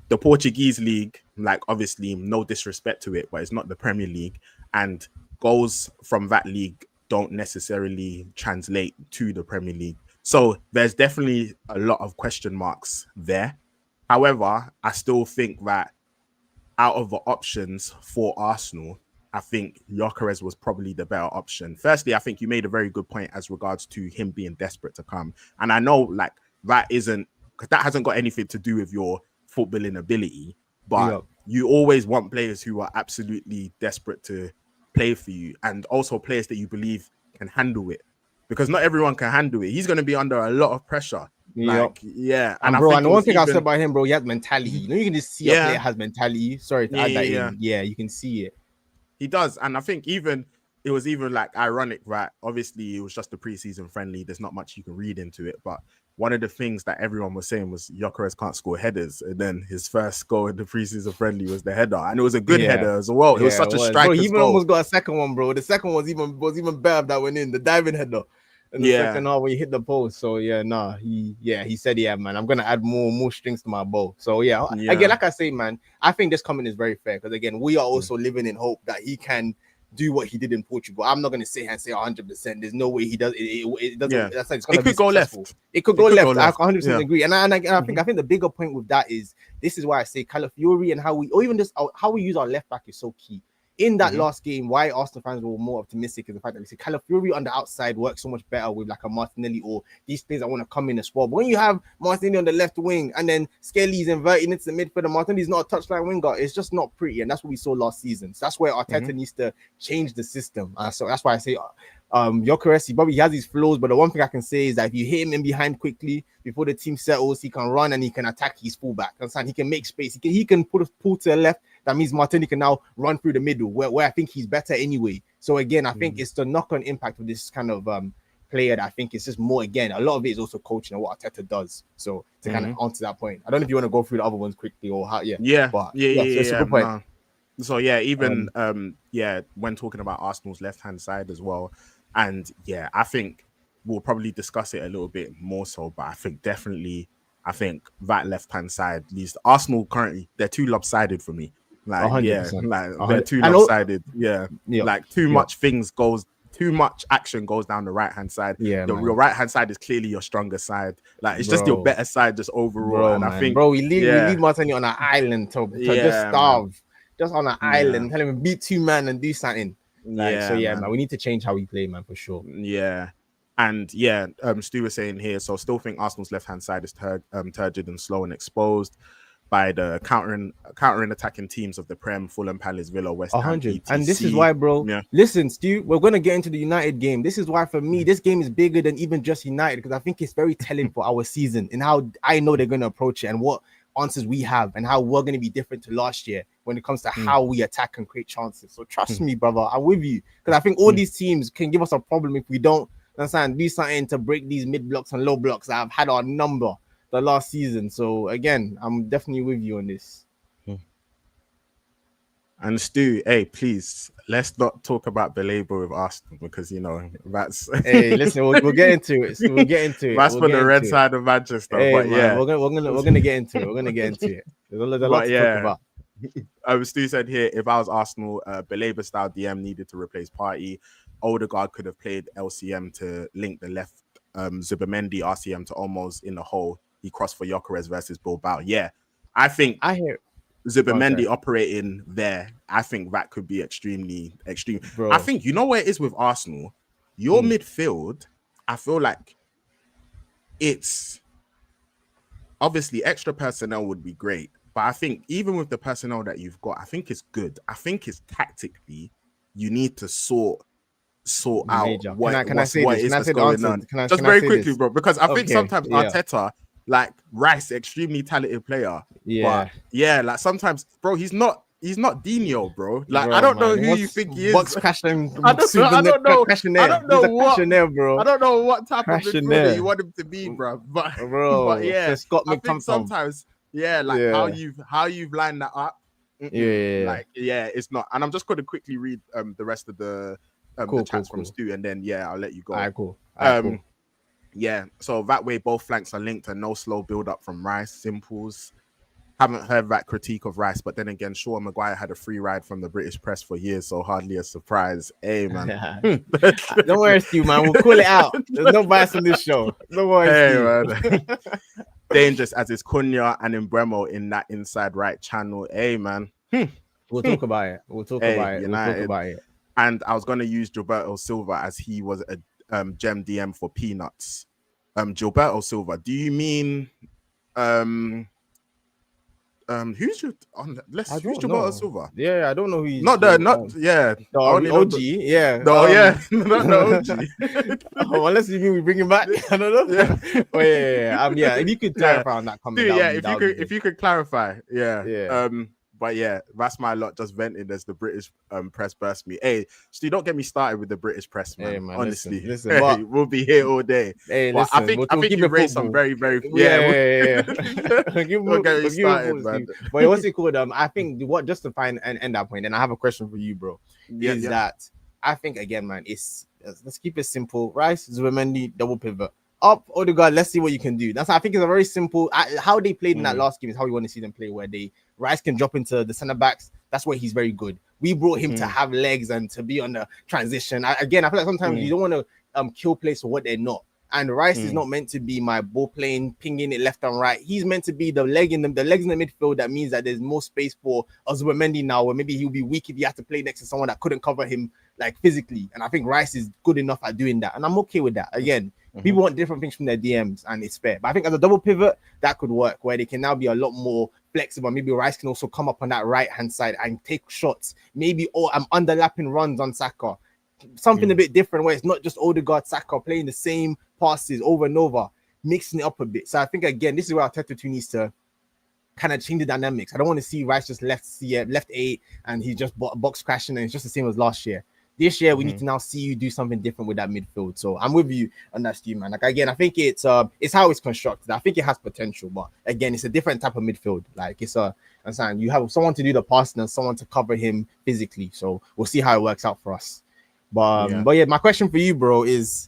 The Portuguese league, like obviously no disrespect to it, but it's not the Premier League, and goals from that league don't necessarily translate to the Premier League. So there's definitely a lot of question marks there. However, I still think that out of the options for Arsenal, I think Gyökeres was probably the better option. Firstly, I think you made a very good point as regards to him being desperate to come. And I know like that hasn't got anything to do with your footballing ability, but you always want players who are absolutely desperate to play for you, and also players that you believe can handle it, because not everyone can handle it. He's going to be under a lot of pressure. And bro, and one thing I'll say about him, bro, he has mentality. You know, you can just see a player has mentality. Sorry to add that in. Yeah, you can see it. He does. And I think it was even like ironic that obviously it was just a preseason friendly. There's not much you can read into it, but one of the things that everyone was saying was Gyökeres can't score headers, and then his first goal in the preseason friendly was the header, and it was a good header as well. It was such a striker's goal. He even almost got a second one, bro. The second one was even better that went in, the diving header. And the second half when he hit the post. So he said, man, I'm gonna add more strings to my bow. So again, like I say, man, I think this comment is very fair, because again, we are also living in hope that he can do what he did in Portugal. I'm not going to sit here and say 100%. There's no way he does. It doesn't. That's like it's it could go left. It could go left. I 100% agree. And I think the bigger point with that is, this is why I say Calafiori and how we use our left back is so key. In that last game, why Arsenal fans were more optimistic is the fact that we see Calafiori on the outside works so much better with like a Martinelli or these players that want to come in as well. But when you have Martinelli on the left wing and then Skelly's inverting into the midfield, and Martinelli's not a touchline winger, it's just not pretty. And that's what we saw last season. So that's where Arteta needs to change the system. So that's why I say Gyökeres, he has his flaws, but the one thing I can say is that if you hit him in behind quickly before the team settles, he can run and he can attack his fullback. Understand? He can make space. He can put a pull to the left. That means Martinelli can now run through the middle, where I think he's better anyway. So again, I think it's the knock-on impact of this kind of player that I think it's just more, again, a lot of it is also coaching and what Arteta does. So to kind of answer that point, I don't know if you want to go through the other ones quickly or how. It's a good point. No. So even when talking about Arsenal's left-hand side as well, and I think we'll probably discuss it a little bit more so, but I think definitely that left-hand side, at least Arsenal currently, they're too lopsided for me. Like 100%. They're too lopsided. Like too much action goes down the right-hand side. Your right-hand side is clearly your stronger side. Like it's just your better side just overall. And I think we leave Martinelli on an island to just starve. Just on an island, tell him beat two man and do something. Man, we need to change how we play, man, for sure. And Stu was saying here, so still think Arsenal's left-hand side is turgid and slow and exposed by the countering attacking teams of the Prem, Fulham, Palace, Villa, West Ham, 100. ETC. And this is why, bro. Listen, Stu, we're gonna get into the United game. This is why, for me, this game is bigger than even just United, because I think it's very telling for our season and how I know they're gonna approach it and what answers we have and how we're gonna be different to last year when it comes to how we attack and create chances. So trust me, brother, I'm with you, because I think all these teams can give us a problem if we don't Understand? Do something to break these mid blocks and low blocks that have had our number the last season. So again, I'm definitely with you on this. And Stu, hey, please, let's not talk about Belabor with Arsenal because that's Hey, listen, we'll get into it. We'll get into it. that's We'll for get the red into it. side of Manchester. Hey, But man, yeah, we're gonna get into it. We're gonna get into it. There's a lot to talk about. Stu said here, if I was Arsenal, Belabor style DM needed to replace Partey. Odegaard could have played LCM to link the left Zubimendi RCM to almost in the hole. He crossed for Gyökeres versus Bilbao. Yeah, I think I hear Zubimendi operating there. I think that could be extreme. Bro. I think you know where it is with Arsenal. Your midfield, I feel like it's obviously extra personnel would be great. But I think even with the personnel that you've got, I think it's good. I think it's tactically, you need to sort out what is that's going on. Just very quickly, bro, because I think sometimes Arteta, like Rice, extremely talented player. Yeah. But yeah, like sometimes, bro, he's not Dino, bro. Like I don't know who you think he is. Box crashing. I don't know. I don't know what type of midfielder you want him to be, bro. But yeah, I think sometimes. Yeah, like how you've lined that up. Like it's not. And I'm just going to quickly read the rest of the chats from Stu, and then I'll let you go. Alright, cool. Yeah, so that way both flanks are linked and no slow build up from Rice. Simples. Haven't heard that critique of Rice, but then again, Sean Maguire had a free ride from the British press for years, so hardly a surprise. Hey, man. Don't worry, Stu, man. We'll call it out. There's no bias on this show. Don't worry, man. Dangerous as is Cunha and Mbeumo in that inside right channel. Hey, man. We'll talk about it. We'll talk about it. And I was going to use Gilberto Silva as he was a gem DM for peanuts. Gilberto Silva, do you mean... who's Gilberto Silva? Yeah, I don't know who he's the OG. Unless you mean we bring him back, I don't know. If you could clarify on that comment, if you could clarify, but yeah, that's my lot just venting as the British press burst me. Hey, Stu, don't get me started with the British press, man. Hey, man honestly, listen, we'll be here all day. Hey, listen, I think you raised some very we'll get me started, man. But what's it called? I think just to find and end that point, and I have a question for you, bro. That I think again, man, let's keep it simple. Rice, Zubimendi, double pivot. Up, Odegaard, let's see what you can do. I think it's a very simple. How they played in that last game is how we want to see them play, where Rice can drop into the center backs. That's where he's very good. We brought him to have legs and to be on the transition. I feel like sometimes you don't want to kill plays for what they're not. And Rice is not meant to be my ball playing, pinging it left and right. He's meant to be the legs in the midfield. That means that there's more space for Zubimendi now, where maybe he'll be weak if he has to play next to someone that couldn't cover him like physically. And I think Rice is good enough at doing that. And I'm okay with that. Again, people want different things from their DMs, and it's fair. But I think as a double pivot, that could work, where they can now be a lot more flexible. Maybe Rice can also come up on that right-hand side and take shots. Maybe I'm underlapping runs on Saka. Something a bit different, where it's not just Odegaard, Saka playing the same passes over and over, mixing it up a bit. So I think, again, this is where Arteta needs to kind of change the dynamics. I don't want to see Rice just left 8 and he just box crashing and it's just the same as last year. This year, we need to now see you do something different with that midfield. So I'm with you on that, Steve, man. Like, again, I think it's how it's constructed. I think it has potential, but again, it's a different type of midfield. Like, I'm saying you have someone to do the passing and someone to cover him physically. So we'll see how it works out for us. But yeah, my question for you, bro, is,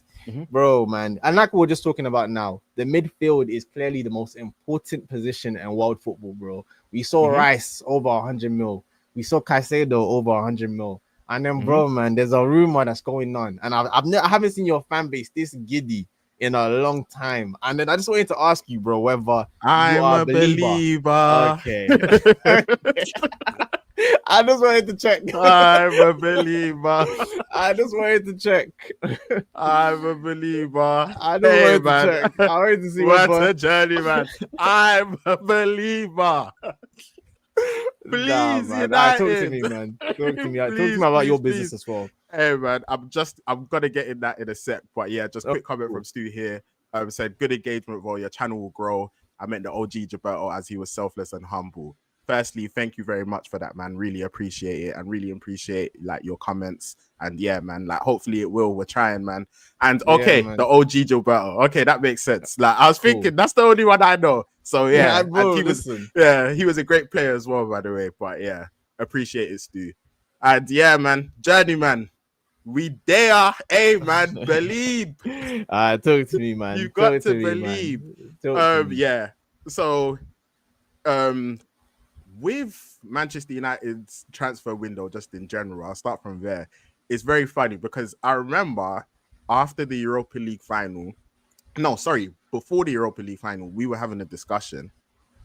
bro, man, and like we were just talking about now, the midfield is clearly the most important position in world football, bro. We saw Rice over 100 mil. We saw Caicedo over 100 mil. And then, bro, man, there's a rumor that's going on, and I haven't seen your fan base this giddy in a long time. And then I just wanted to ask you, bro, whether I'm a believer. Okay. I just wanted to check. I'm a believer. I just wanted to check. I'm a believer. I just wanted to check. I wanted to see what a journey, man. I'm a believer. Please, United. Talk to me, man. Talk to me about your business as well. Hey, man, I'm gonna get in that in a sec, but yeah, just quick comment from Stu here. Said good engagement, well, your channel will grow. I meant the OG Gilberto as he was selfless and humble. firstly, thank you very much for that, man. Really appreciate it, and really appreciate like your comments. And yeah, man, like hopefully it will. We're trying, man. And okay, man. the OG Gilberto. Okay, that makes sense. Like I was thinking, that's the only one I know. So yeah, bro, and he was a great player as well, by the way. But yeah, appreciate it, Stu. And yeah, man, journeyman. We there, hey man, believe. Talk to me, man. You got to believe. Yeah. So, with Manchester United's transfer window, just in general, I'll start from there. It's very funny because I remember after the Europa League final, before the Europa League final, we were having a discussion.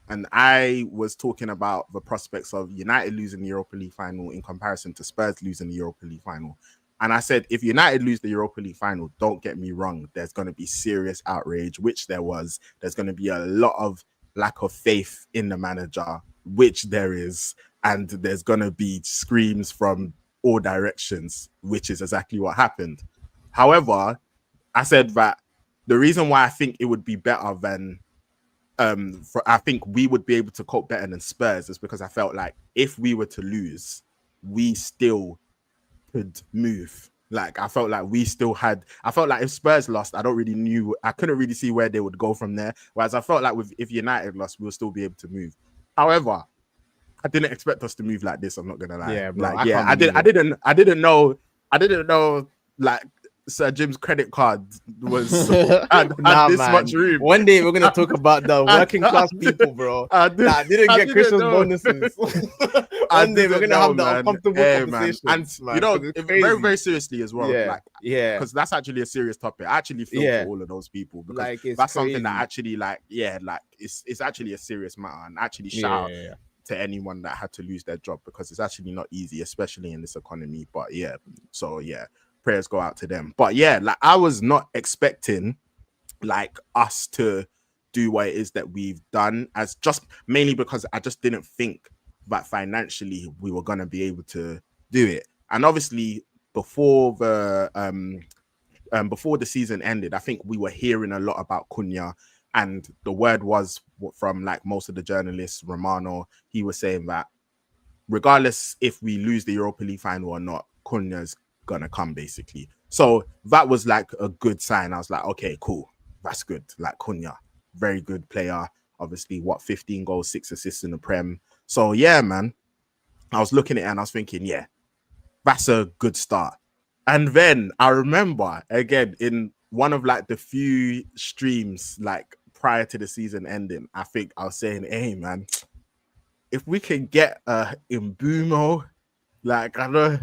And I was talking about the prospects of United losing the Europa League final in comparison to Spurs losing the Europa League final. And I said, if United lose the Europa League final, don't get me wrong, there's going to be serious outrage, which there was. There's going to be a lot of lack of faith in the manager, which there is. And there's going to be screams from all directions, which is exactly what happened. However, I said that the reason why I think it would be better than I think we would be able to cope better than Spurs is because I felt like if we were to lose, we still could move. Like I felt like if Spurs lost, I couldn't really see where they would go from there. Whereas I felt like if United lost, we'll still be able to move. However, I didn't expect us to move like this. I'm not gonna lie. Yeah, bro, I didn't know like Sir Jim's credit card was had this much room. One day we're gonna talk about the working class people, bro. That didn't get Christmas bonuses. One day we're gonna have the uncomfortable conversation. And you know, very, very seriously as well. Because that's actually a serious topic. I actually feel for all of those people because like, that's crazy. Something that actually it's actually a serious matter. And actually shout out to anyone that had to lose their job because it's actually not easy, especially in this economy. But yeah, so yeah, prayers go out to them. But yeah, like I was not expecting like us to do what it is that we've done, as just mainly because I just didn't think that financially we were gonna be able to do it. And obviously before the season ended, I think we were hearing a lot about Cunha, and the word was from like most of the journalists, Romano, he was saying that regardless if we lose the Europa League final or not, Cunha's gonna come basically. So that was like a good sign. I was like, okay, cool, that's good. Like Cunha, very good player. Obviously, 15 goals, 6 assists in the Prem. So yeah, man, I was looking at it and I was thinking, yeah, that's a good start. And then I remember again in one of like the few streams like prior to the season ending, I think I was saying, hey man, if we can get Mbumo, like I know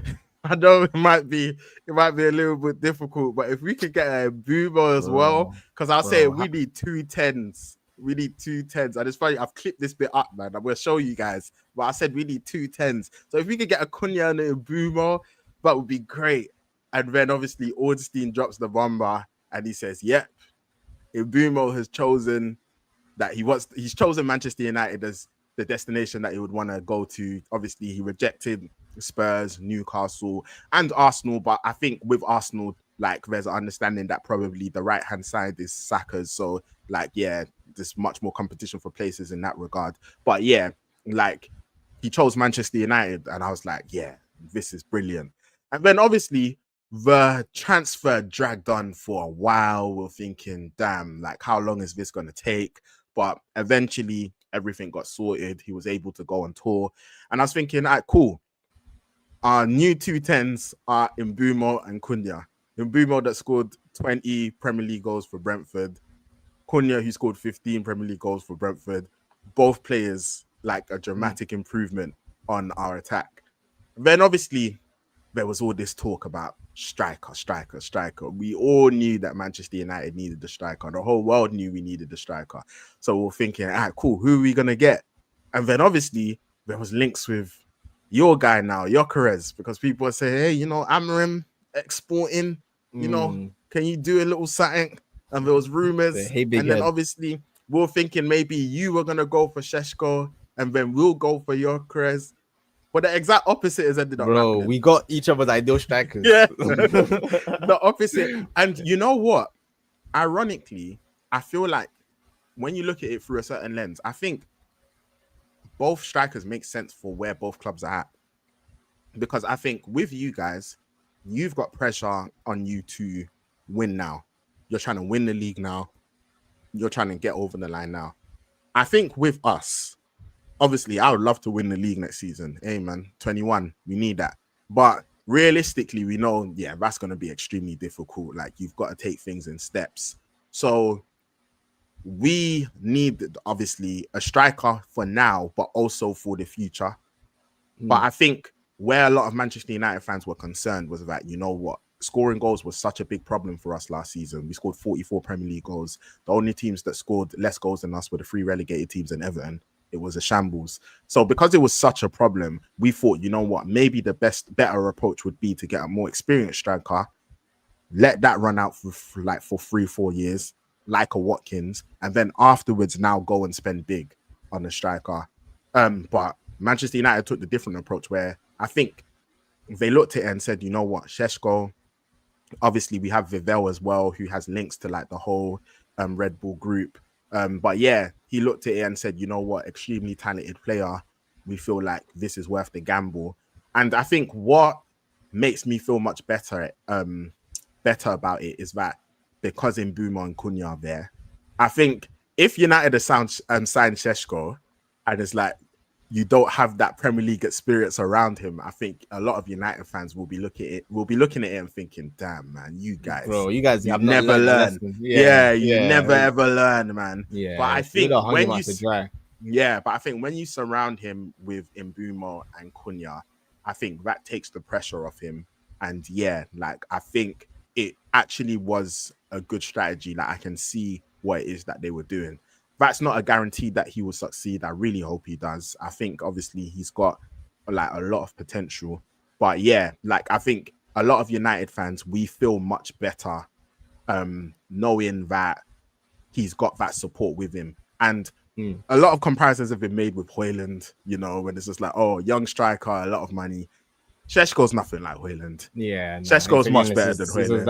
it might be a little bit difficult, but if we could get a Mbumo as well, because I'll say we need 2 10s. We need 2 10s. And it's funny, I've clipped this bit up, man. I'm going to show you guys. But I said we need 2 10s. So if we could get a Cunha and a Mbumo, that would be great. And then obviously Ornstein drops the bomber and he says, yep, Mbumo has chosen he's chosen Manchester United as the destination that he would want to go to. Obviously, he rejected Spurs, Newcastle, and Arsenal. But I think with Arsenal, like there's an understanding that probably the right-hand side is Saka's. So like, yeah, there's much more competition for places in that regard. But yeah, like he chose Manchester United and I was like, yeah, this is brilliant. And then obviously the transfer dragged on for a while. We're thinking, damn, like how long is this going to take? But eventually everything got sorted. He was able to go on tour. And I was thinking, all right, cool. Our new 2 10s are Mbumo and Cunha. Mbumo that scored 20 Premier League goals for Brentford. Cunha, who scored 15 Premier League goals for Brentford. Both players like a dramatic improvement on our attack. Then obviously there was all this talk about striker. We all knew that Manchester United needed the striker. The whole world knew we needed the striker. So we're thinking, all right, cool, who are we going to get? And then obviously there was links with your guy now, Gyökeres, because people are saying, hey, you know, Amorim exporting, you know, can you do a little something? And there was rumors. And then obviously we're thinking maybe you were going to go for Šeško and then we'll go for Gyökeres. But the exact opposite has ended up happening. We got each other's ideal strikers. Yeah, the opposite. And you know what? Ironically, I feel like when you look at it through a certain lens, I think both strikers make sense for where both clubs are at. Because I think with you guys, you've got pressure on you to win now. You're trying to win the league now. You're trying to get over the line now. I think with us, obviously, I would love to win the league next season. Hey, man, 21, we need that. But realistically, we know, yeah, that's going to be extremely difficult. Like, you've got to take things in steps. So we need, obviously, a striker for now, but also for the future. But I think where a lot of Manchester United fans were concerned was that, you know what, scoring goals was such a big problem for us last season. We scored 44 Premier League goals. The only teams that scored less goals than us were the 3 relegated teams and Everton. It was a shambles. So because it was such a problem, we thought, you know what, maybe the better approach would be to get a more experienced striker, let that run out for 3-4 years, like a Watkins, and then afterwards now go and spend big on a striker. But Manchester United took the different approach where I think they looked at it and said, you know what, Šeško, obviously we have Vivel as well, who has links to like the whole Red Bull group. But yeah, he looked at it and said, you know what, extremely talented player. We feel like this is worth the gamble. And I think what makes me feel much better about it is that because Mbeumo and Cunha are there, I think if United have signed Šeško and it's like you don't have that Premier League experience around him, I think a lot of United fans will be looking at it and thinking, damn, man, you guys have never learned. Yeah, you never ever learn, man. Yeah, but I think when you surround him with Mbeumo and Cunha, I think that takes the pressure off him. And yeah, like I think it actually was a good strategy. Like I can see what it is that they were doing. That's not a guarantee that he will succeed. I really hope he does. I think obviously he's got like a lot of potential. But yeah, like I think a lot of United fans, we feel much better knowing that he's got that support with him. And a lot of comparisons have been made with Højlund, you know, when it's just like, oh, young striker, a lot of money. Šeško's nothing like Højlund. Yeah, Šeško's much better than Højlund.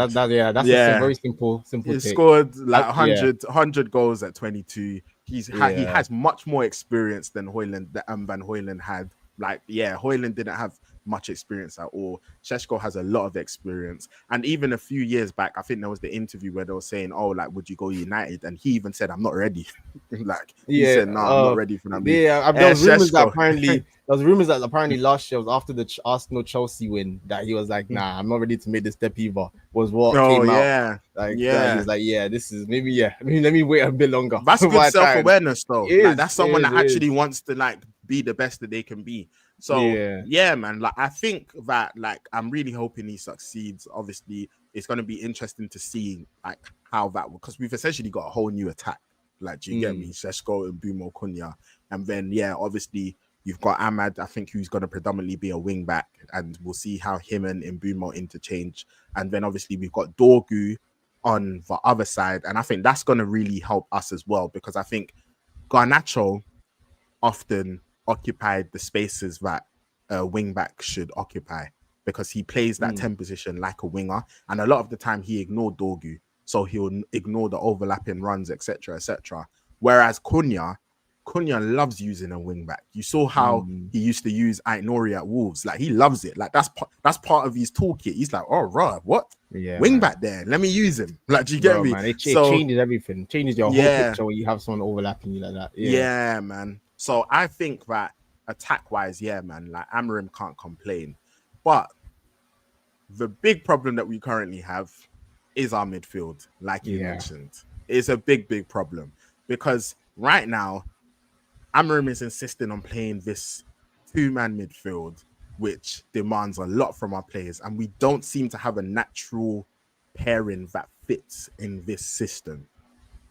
That's a very simple. He scored like 100 goals at 22. He has much more experience than Højlund, Van Højlund had. Like, yeah, Højlund didn't have much experience at all. Šeško has a lot of experience. And even a few years back, I think there was the interview where they were saying, oh, like, would you go United? And he even said, I'm not ready. He said, no, I'm not ready for that. Yeah, there was rumors that apparently last year was after the Arsenal Chelsea win that he was like, nah, I'm not ready to make this step either. Was what came out. He was like, this is maybe, let me wait a bit longer. That's good self-awareness though. That's someone that actually wants to like be the best that they can be. So yeah, man, like I think that like I'm really hoping he succeeds. Obviously, it's going to be interesting to see like how that will, because we've essentially got a whole new attack. Like, do you get me? Šeško and Mbeumo, Cunha, and then obviously you've got Ahmad, I think, who's going to predominantly be a wing back, and we'll see how him and Mbeumo interchange. And then obviously we've got Dorgu on the other side, and I think that's going to really help us as well, because I think Garnacho often occupied the spaces that a wing back should occupy, because he plays that 10 position like a winger, and a lot of the time he ignored Dorgu, so he'll ignore the overlapping runs, etc., etc. Whereas Cunha loves using a wing back. You saw how he used to use Aït-Nouri at Wolves. Like, he loves it. Like, that's part of his toolkit. He's like, oh, right, what? Yeah, wing back there. Let me use him. Like, do you get me? Man, it changes everything. It changes your whole picture when you have someone overlapping you like that. Yeah, man. So I think that attack-wise, man, like Amorim can't complain. But the big problem that we currently have is our midfield, like you mentioned. It's a big, big problem. Because right now, Amorim is insisting on playing this two-man midfield, which demands a lot from our players. And we don't seem to have a natural pairing that fits in this system.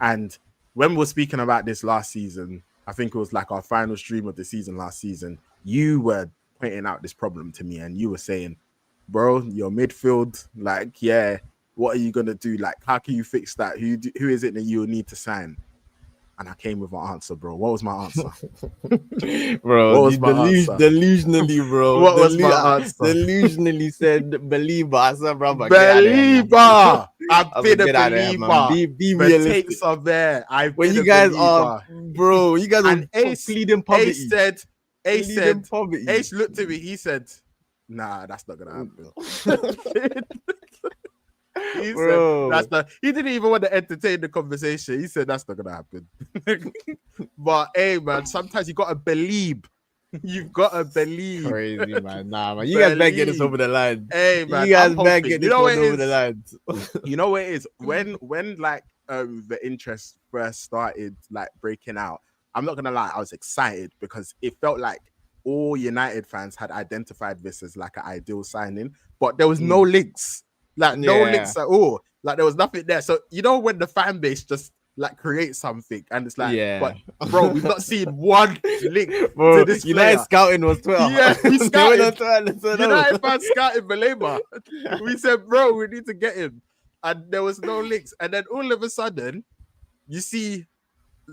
And when we were speaking about this last season, I think it was like our final stream of the season last season, you were pointing out this problem to me and you were saying, bro, your midfield, like, what are you going to do? Like, how can you fix that? Who is it that you will need to sign? And I came with my answer, bro. What was my answer? Bro, what was my answer? Delusionally, bro. What was my answer? Delusionally said, believer. I said, brother, believer. I've been a get out of here, man. believer. Be The realistic. tapes are there. I've When been you a guys believer. bro, you guys And are pleading poverty. Ace said, Poverty. Ace looked at me. He said, "Nah, that's not gonna happen." He Bro. said, "That's not." He didn't even want to entertain the conversation. He said, "That's not gonna happen." But hey, man, sometimes you gotta believe. You've gotta believe. Crazy, man. Nah, man. You guys better get this over the line. Hey, man, you guys I'm better hoping. get this one over the line. You know what it is? When like the interest first started like breaking out, I'm not gonna lie, I was excited because it felt like all United fans had identified this as like an ideal signing, but there was no links. Like no links at all. Like there was nothing there. So you know when the fan base just like create something and it's like, but bro, we've not seen one link bro, to this United player. scouting was Twitter. Yeah, we scouted. United fans scouted Baleba. We said, bro, we need to get him. And there was no links. And then all of a sudden, you see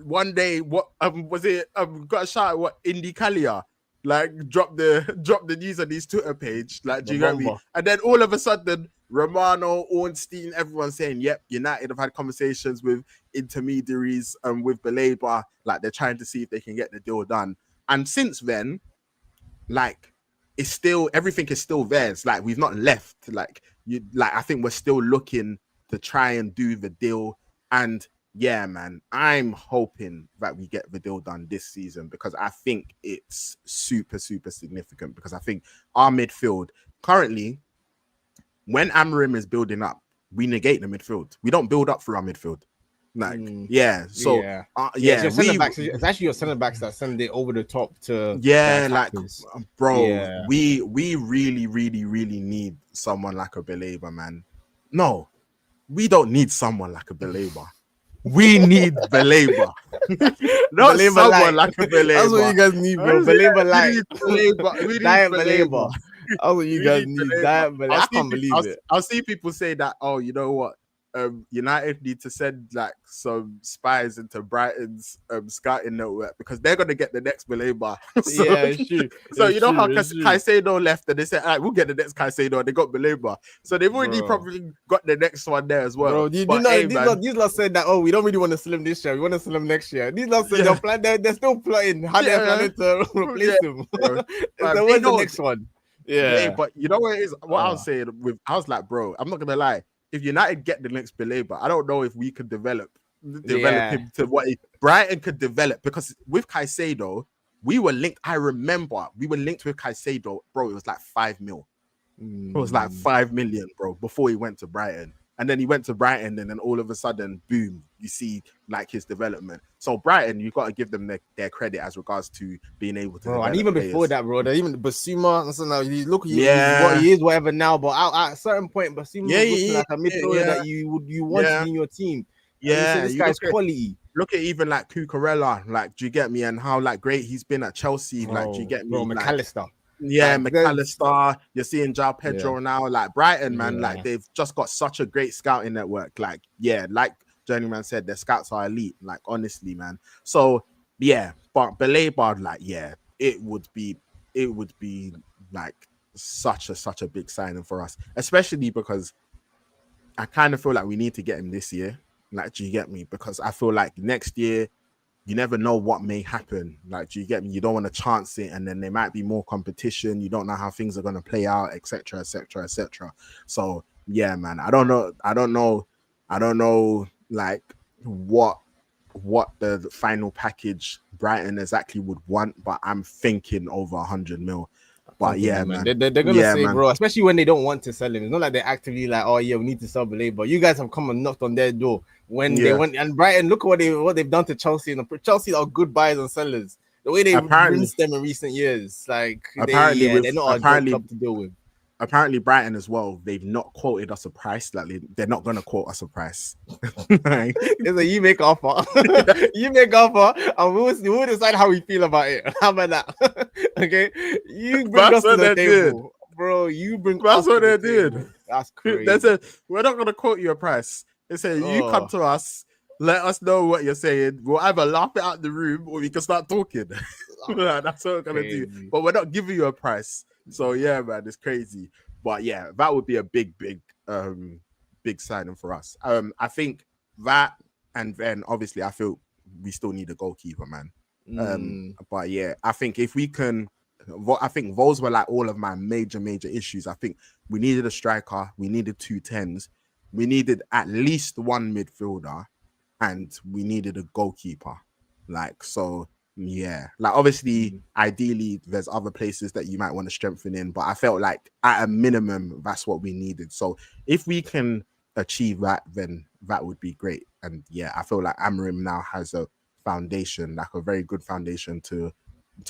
one day what was it? Got a shout at what Indy Kalia like drop the news on his Twitter page. Like, do you get me? And then all of a sudden, Romano, Ornstein, everyone saying, "Yep, United have had conversations with intermediaries and with Baleba. Like, they're trying to see if they can get the deal done." And since then, like, it's still everything is still there. It's like we've not left. Like I think we're still looking to try and do the deal. And yeah, man, I'm hoping that we get the deal done this season because I think it's super, super significant because I think our midfield currently, when Amorim is building up, we negate the midfield. We don't build up through our midfield. Like, it's actually your center backs that send it over the top to we really, really, really need someone like a Baleba, man. No, we don't need someone like a Baleba. We need Baleba. Not Baleba someone like a Baleba. That's what you guys need, bro. Baleba light. We need Diet Baleba. That's what you guys need. Diet Baleba. I can't believe it. I'll see people say that, oh, you know what? United need to send like some spies into Brighton's scouting network because they're gonna get the next Baleba. It's true. So you know how Caicedo left and they said, all right, we'll get the next Caicedo, and they got Baleba. So they've already probably got the next one there as well. Bro, these lot said that, oh, we don't really want to sell him this year, we want to sell him next year. These lot said they're still plotting how they're planning to replace him. What's the next one? But you know what it is? What I was saying I was like, bro, I'm not gonna lie. If United get the next Baleba, I don't know if we could develop him to what Brighton could develop, because with Caicedo, we were linked. I remember we were linked with Caicedo, bro. It was like 5 mil. It was like 5 million, bro, before he went to Brighton. And then he went to Brighton, and then all of a sudden, boom, you see like his development. So Brighton, you've got to give them their credit as regards to being able to. Bro, and even before that, bro, even Basuma, so now you look, he's what he is, whatever now. But at a certain point, Basuma looks like a midfielder that you want in your team. This guy's quality. Look at even like Cucurella, like, do you get me? And how like great he's been at Chelsea, like, do you get me? Bro, McAllister. McAllister. You're seeing João Pedro now. Like Brighton, man, like they've just got such a great scouting network. Like, like Journeyman said, their scouts are elite. Like, honestly, man. So but Baleba, like, it would be like such a big signing for us, especially because I kind of feel like we need to get him this year. Like, do you get me? Because I feel like next year, you never know what may happen. Like, do you get me? You don't want to chance it, and then there might be more competition. You don't know how things are going to play out, etc., etc., etc. So, yeah, man. I don't know, like, what the final package Brighton exactly would want, but I'm thinking over 100 mil. But man. They're gonna say, man, bro, especially when they don't want to sell him. It's not like they're actively like, oh yeah, we need to sell Baleba. But you guys have come and knocked on their door when they went. And Brighton, look at what they've done to Chelsea. And Chelsea are good buyers and sellers. The way they've rinsed them in recent years, like they're not a good club to deal with. Apparently, Brighton as well, they've not quoted us a price. Like, they're not going to quote us a price. It's a you make offer. You make offer, and we'll decide how we feel about it. How about that? Okay? You bring us to the table. Bro, you bring us to the table. That's crazy. They said, we're not going to quote you a price. They said, you come to us, let us know what you're saying. We'll either laugh it out the room or we can start talking. That's what we're going to do. But we're not giving you a price. So yeah, man, it's crazy. But yeah, that would be a big big signing for us. I think that, and then obviously I feel we still need a goalkeeper, man. But yeah, I think if we can, I think those were like all of my major issues. I think we needed a striker, we needed 2 10s, we needed at least one midfielder, and we needed a goalkeeper. Like, so yeah, like obviously ideally there's other places that you might want to strengthen in, but I felt like at a minimum that's what we needed. So if we can achieve that, then that would be great. And yeah, I feel like Amorim now has a foundation, like a very good foundation to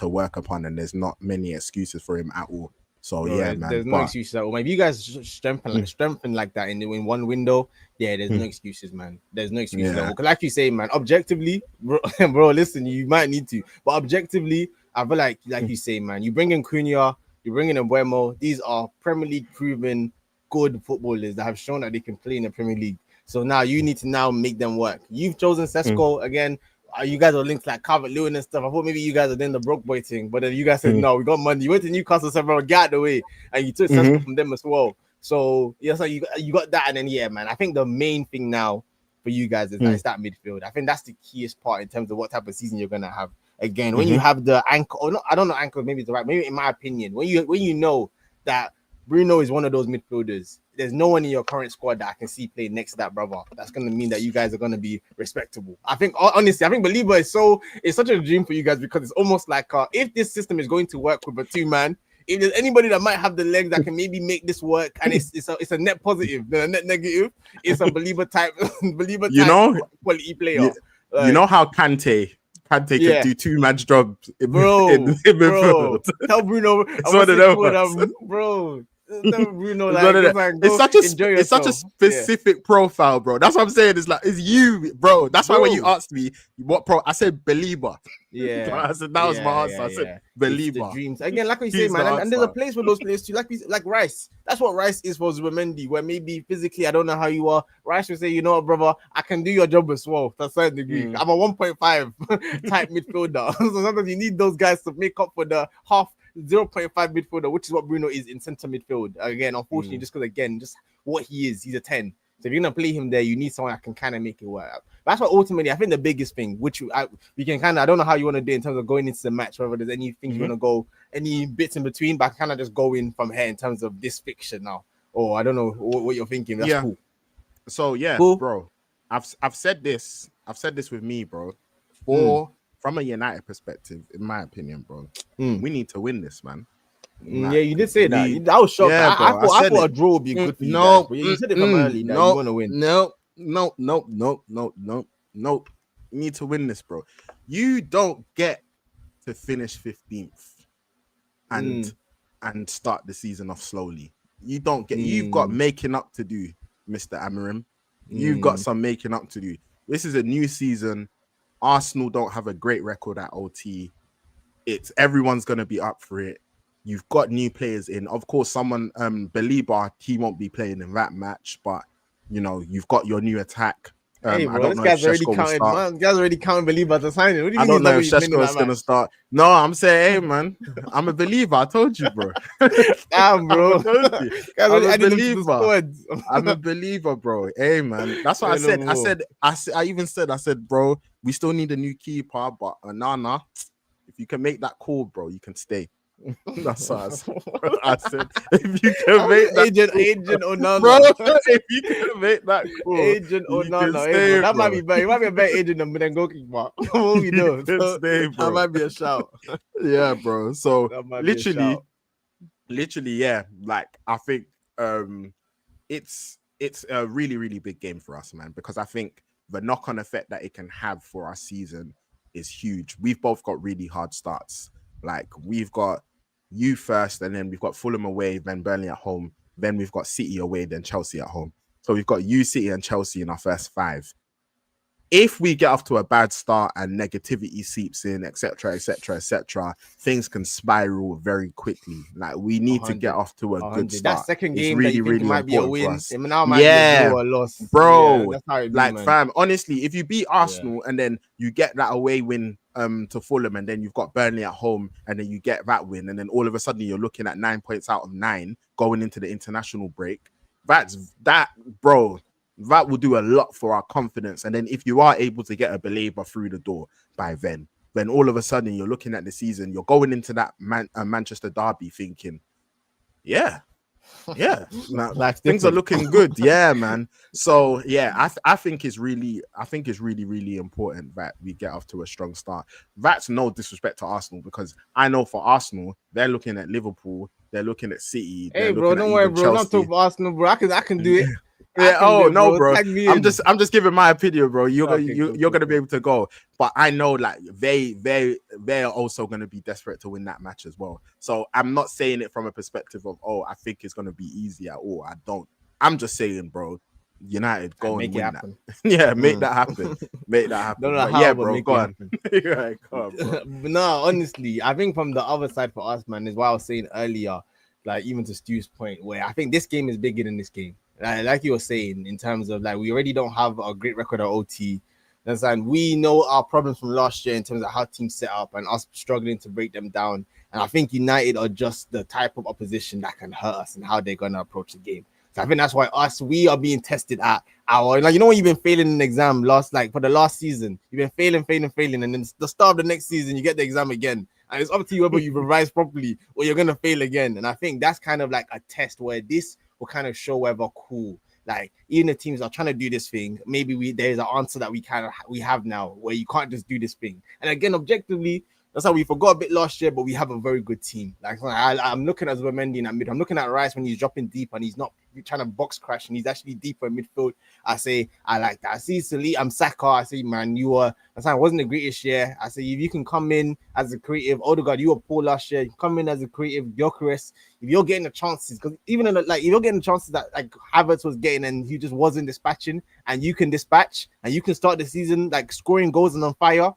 work upon, and there's not many excuses for him at all. So Bro, yeah, man. There's no excuses at all. Maybe you guys strengthen like that in one window. Yeah, there's no excuses, man. There's no excuses at all. Because like you say, man, objectively, bro, listen, you might need to, but objectively, I feel like you say, man, you bring in Cunha, you bring in Mbuemo. These are Premier League proven good footballers that have shown that they can play in the Premier League. So now you need to now make them work. You've chosen Sesko again. You guys are linked like Calvert-Lewin and stuff. I thought maybe you guys are doing the broke boy thing, but then you guys said no, we got money. You went to Newcastle, said bro, get out the way, and you took Sesko from them as well. So yeah, so you got that, and then yeah, man. I think the main thing now for you guys is that midfield. I think that's the keyest part in terms of what type of season you're gonna have. Again, when you have the anchor, or not, I don't know, anchor maybe it's the right. Maybe in my opinion, when you know that Bruno is one of those midfielders. There's no one in your current squad that I can see play next to that brother. That's going to mean that you guys are going to be respectable. I think, honestly, I think Believer it's such a dream for you guys because it's almost like if this system is going to work with a 2-man, if there's anybody that might have the legs that can maybe make this work, and it's a net positive, a net negative, it's a Believer type quality player. You know how Kante can do 2-man jobs in midfield. Tell Bruno, bro. Bruno, it's such a specific profile, bro. That's what I'm saying. It's like it's you, bro. That's why when you asked me what pro, I said believer. Yeah, I said that was my answer. I said believer. Dreams again, like we say, man. And there's a place for those players too, like Rice. That's what Rice is for Zubimendi. Where maybe physically, I don't know how you are. Rice will say, you know what, brother, I can do your job as well to a certain degree. I'm a 1.5 type midfielder, so sometimes you need those guys to make up for the half 0.5 midfielder, which is what Bruno is in center midfield. Again, unfortunately, just because just what he is, he's a 10. So if you're gonna play him there, you need someone that can kind of make it work. That's what ultimately I think the biggest thing, which we can kind of, I don't know how you want to do in terms of going into the match, whether there's anything you want to go, any bits in between, but I kind of just go in from here in terms of this fixture now. Or I don't know what you're thinking. That's cool. So cool. Bro, I've said this with me, bro. From a United perspective, in my opinion, bro, we need to win this, man. Like, you did say that. I was shocked. Yeah, I thought a draw would be good for you guys, but you said it from early that you want to win. Nope. You need to win this, bro. You don't get to finish 15th and start the season off slowly. You don't get. You've got making up to do, Mr. Amorim. You've got some making up to do. This is a new season. Arsenal don't have a great record at OT. Everyone's gonna be up for it. You've got new players in. Of course, someone Belieber, he won't be playing in that match, but you know, you've got your new attack. Hey, bro, this guy's already counting. Man, guy's already counting Belieber to sign it. What do you I don't know if Sheshko's gonna start. No, I'm saying, hey man, I'm a believer. I told you, bro. Damn, bro. I'm a believer. I'm a believer, bro. Hey man, that's what I even said, bro, we still need a new keeper, but Nana, if you can make that call, bro, you can stay. That's what I said. If you can make that Agent Onana, bro, if you can make that call, Agent Onana, that might be better. It might be a better agent than goalkeeper. What we do? That might be a shout. Yeah, bro. So literally, yeah. Like I think it's a really, really big game for us, man, because I think the knock-on effect that it can have for our season is huge. We've both got really hard starts. Like we've got you first, and then we've got Fulham away, then Burnley at home, then we've got City away, then Chelsea at home. So we've got you, City, and Chelsea in our first 5. If we get off to a bad start and negativity seeps in, etc., things can spiral very quickly. Like we need to get off to a good start. That second game really, that really might be a win. Now might be a draw or loss, bro. Yeah, that's how it be, like, man. Fam, honestly, if you beat Arsenal and then you get that away win to Fulham, and then you've got Burnley at home, and then you get that win, and then all of a sudden you're looking at 9 points out of 9 going into the international break. that, bro. That will do a lot for our confidence. And then if you are able to get a believer through the door by then all of a sudden you're looking at the season, you're going into that Manchester derby thinking, yeah, now things are looking good. Yeah, man. So yeah, I think it's really really important that we get off to a strong start. That's no disrespect to Arsenal, because I know for Arsenal, they're looking at Liverpool, they're looking at City, Hey, they're bro, looking don't at worry, even bro. Not Chelsea. talk for Arsenal, bro. I can do it. Yeah. Oh no, bro. Tag me I'm in. just giving my opinion, bro. You're Cool, gonna be able to go, but I know like they are also gonna be desperate to win that match as well. So I'm not saying it from a perspective of, oh, I think it's gonna be easy at all. I don't. I'm just saying, bro, United go and win that. Yeah, make that happen. Make that happen. Don't know but how, yeah, but bro, make go it on. happen. Yeah, go on, bro. No, honestly, I think from the other side for us, man, is what I was saying earlier. Like even to Stu's point, where I think this game is bigger than this game. Like you were saying, in terms of like we already don't have a great record at OT. And we know our problems from last year in terms of how teams set up and us struggling to break them down. And I think United are just the type of opposition that can hurt us and how they're gonna approach the game. So I think that's why we are being tested at our, like, you know, when you've been failing an exam for the last season, you've been failing, and then the start of the next season, you get the exam again. And it's up to you whether you revise properly or you're going to fail again. And I think that's kind of like a test where this will kind of show whether cool, like even the teams are trying to do this thing, maybe there's an answer that we have now where you can't just do this thing. And again, objectively, that's how we forgot a bit last year, but we have a very good team. Like I'm looking at Zubimendi in that mid. I'm looking at Rice when he's dropping deep and he's not trying to box crash and he's actually deeper in midfield. I like that. I see Salih, Saka. I say, man, it wasn't the greatest year. I say, if you can come in as a creative, Odegaard, you were poor last year. You come in as a creative, Gyökeres, if you're getting the chances, because even if you're getting the chances that like Havertz was getting and he just wasn't dispatching, and you can dispatch and you can start the season like scoring goals and on fire.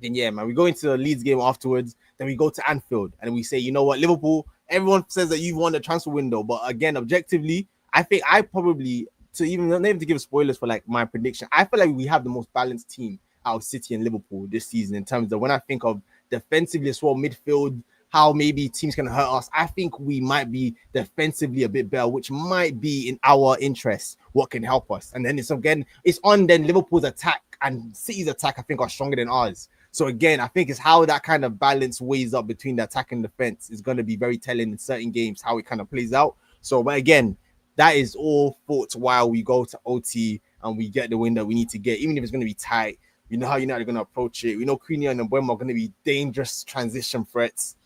Then yeah, man, we go into the Leeds game afterwards. Then we go to Anfield and we say, you know what, Liverpool, everyone says that you've won the transfer window. But again, objectively, I think I probably, to even not even to give spoilers for like my prediction, I feel like we have the most balanced team out of City and Liverpool this season in terms of when I think of defensively as well, midfield, how maybe teams can hurt us. I think we might be defensively a bit better, which might be in our interest, what can help us. And then it's on then Liverpool's attack and City's attack, I think, are stronger than ours. So again, I think it's how that kind of balance weighs up between the attack and defense is going to be very telling in certain games, how it kind of plays out. So, but again, that is all thoughts while we go to OT and we get the win that we need to get, even if it's going to be tight. We know how United are going to approach it. We know Cunha and Mbeumo are going to be dangerous transition threats.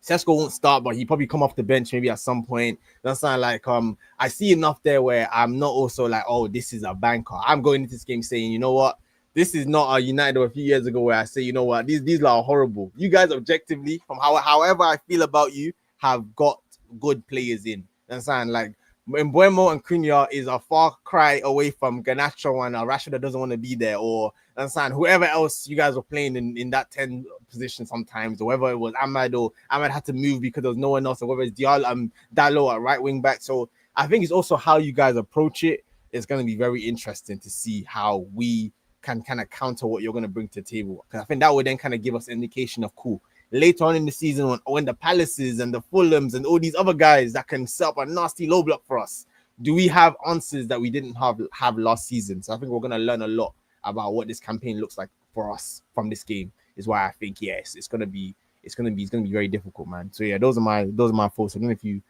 Sesko won't start, but he probably come off the bench maybe at some point. That's not like I see enough there where I'm not also like, oh, this is a banker. I'm going into this game saying, you know what? This is not a United of a few years ago where I say, you know what, these are horrible. You guys objectively, from however I feel about you, have got good players in. Understand? Like Mbeumo and Cunha is a far cry away from Garnacho and Rashford that doesn't want to be there, or understand whoever else you guys were playing in that 10 position sometimes, or whether it was Ahmad had to move because there was no one else, or whether it's Dalot at right wing back. So I think it's also how you guys approach it. It's going to be very interesting to see how we can kind of counter what you're going to bring to the table. Because I think that would then kind of give us an indication of cool. Later on in the season, when the Palaces and the Fulhams and all these other guys that can set up a nasty low block for us, do we have answers that we didn't have last season? So I think we're going to learn a lot about what this campaign looks like for us from this game. Is why I think yes, it's going to be very difficult, man. So yeah, those are my thoughts. I don't know if you,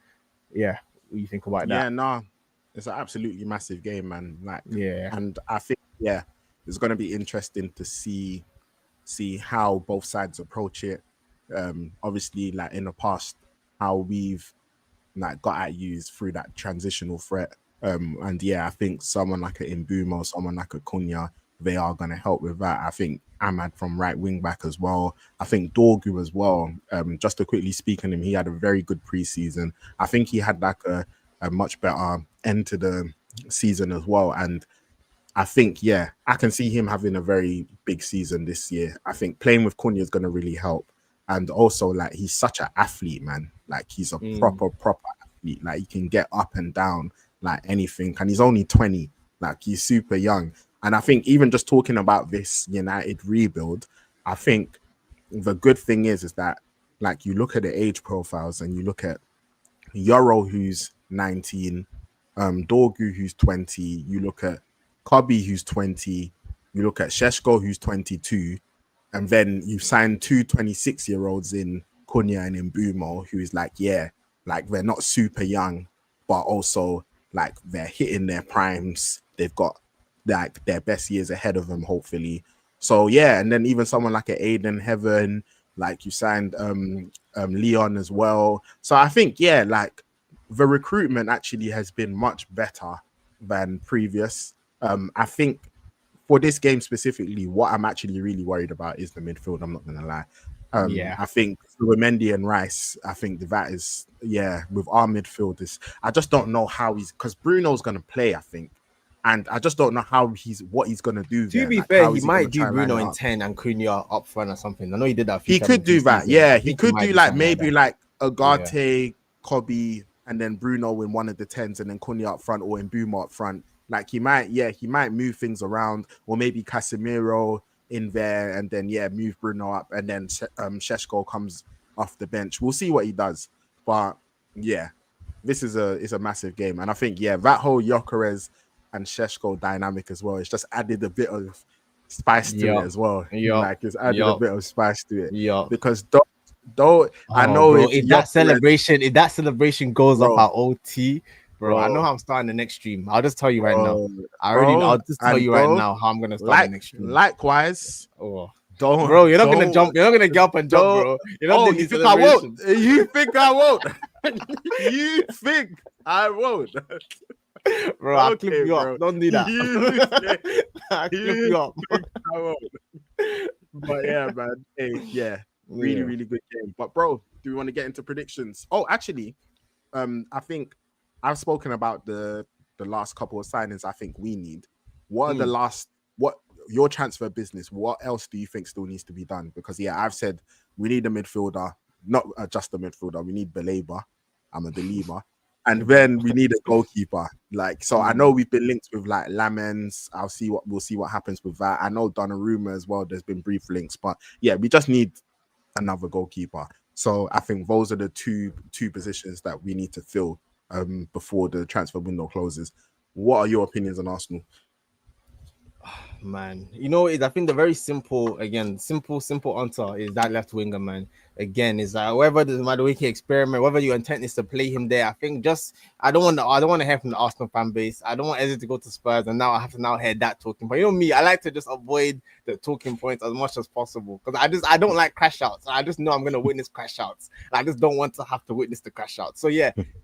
what you think about that. Yeah, no, it's an absolutely massive game, man. Like, yeah, and I think it's going to be interesting to see how both sides approach it. Obviously, like in the past, how we've like got at you through that transitional threat. And I think someone like a Mbeumo, someone like a Cunha, they are going to help with that. I think Ahmad from right wing back as well. I think Dorgu as well. Just to quickly speak on him, he had a very good preseason. I think he had like a much better end to the season as well. And I think, I can see him having a very big season this year. I think playing with Cunha is going to really help. And also, like, he's such an athlete, man. Like, he's a proper athlete. Like, he can get up and down, like, anything. And he's only 20. Like, he's super young. And I think even just talking about this United rebuild, I think the good thing is that, like, you look at the age profiles and you look at Euro, who's 19, Dorgu, who's 20. You look at Kobe, who's 20. You look at Sheshko, who's 22. And then you signed two 26-year-olds in Kunya and Mbumo, who is like, yeah, like they're not super young, but also like they're hitting their primes. They've got like their best years ahead of them, hopefully. So yeah, and then even someone like an Aiden Heaven, like you signed Leon as well. So I think, yeah, like the recruitment actually has been much better than previous. I think for this game specifically, what I'm actually really worried about is the midfield. I'm not gonna lie. I think with Mendy and Rice, I think that is, yeah, with our midfield, I just don't know how because Bruno's gonna play, I think. And I just don't know what he's gonna do. To be fair, he might do Bruno in 10 and Cunha up front or something. I know he did that. He could do that, yeah. He could do like maybe like Agate, Kobe, and then Bruno in one of the 10s, and then Cunha up front or in Mbeumo up front. Like he might move things around, or maybe Casemiro in there, and then move Bruno up, and then Sheshko comes off the bench. We'll see what he does, but yeah, this is a massive game, and I think that whole Gyökeres and Sheshko dynamic as well. It's just added a bit of spice to it as well. Like it's added a bit of spice to it. Because though I know bro, if that celebration goes up at OT. Bro, I know how I'm starting the next stream. I'll just tell you right now. I'll just tell you right now how I'm gonna start the next stream. Likewise. Don't, bro. You're not gonna jump. You're not gonna get up and jump, bro. You're not you think I won't? You think I won't? You think I won't? Bro, I'll clip you up. Don't do that. I'll clip you up. I won't. But yeah, man. Hey, really good game. But bro, do we want to get into predictions? Oh, actually, I think I've spoken about the last couple of signings I think we need. What are your transfer business? What else do you think still needs to be done? Because I've said we need a midfielder, not just a midfielder. We need Belabor. I'm a believer. And then we need a goalkeeper. Like, so I know we've been linked with like Lamens. We'll see what happens with that. I know Donnarumma as well. There's been brief links, but we just need another goalkeeper. So I think those are the two positions that we need to fill before the transfer window closes. What are your opinions on Arsenal? Man, I think the very simple answer is that left winger, man. Again, is like whether the Madueke experiment, whether your intent is to play him there. I think I don't want to hear from the Arsenal fan base. I don't want Eze to go to Spurs, and now I have to hear that talking point. Me, I like to just avoid the talking points as much as possible because I don't like crash outs. I just know I'm gonna witness crash outs. I just don't want to have to witness the crash outs. So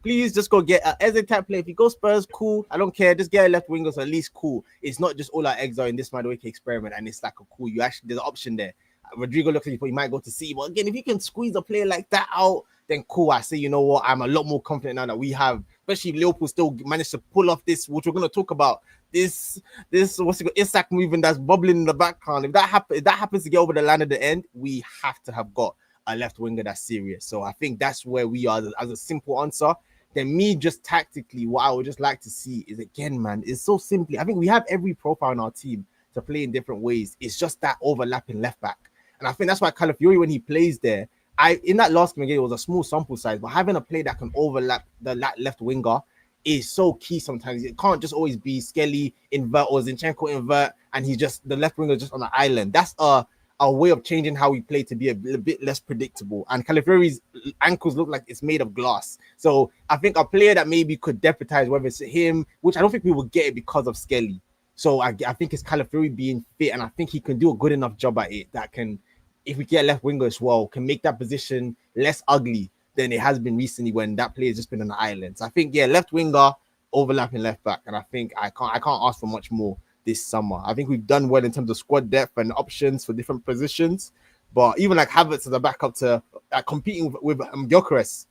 please just go get an Eze type play. If you go Spurs, cool. I don't care. Just get a left winger, so at least cool. It's not just all our eggs are in this Madueke experiment, and it's like a cool. There's an option there. Rodrigo looks like he might go to City, but again, if you can squeeze a player like that out, then cool. I say, you know what? I'm a lot more confident now that we have, especially if Liverpool still managed to pull off this, which we're going to talk about. This what's it called? Isak moving that's bubbling in the background. If that happens to get over the line at the end, we have to have got a left winger that's serious. So I think that's where we are as a simple answer. Then me just tactically, what I would just like to see is again, man, it's so simply. I think we have every profile in our team to play in different ways. It's just that overlapping left back. And I think that's why Calafiori, when he plays there, in that last game, it was a small sample size, but having a play that can overlap the left winger is so key sometimes. It can't just always be Skelly invert or Zinchenko invert, and he's just the left winger just on the island. That's a way of changing how we play to be a bit less predictable. And Calafiori's ankles look like it's made of glass. So I think a player that maybe could deputize, whether it's him, which I don't think we will get it because of Skelly. So I think it's Calafiori being fit, and I think he can do a good enough job at it that can, if we get left winger as well, can make that position less ugly than it has been recently when that player has just been on the island. So I think, left winger, overlapping left back, and I think I can't ask for much more this summer. I think we've done well in terms of squad depth and options for different positions, but even like Havertz as a backup to competing with Gyökeres,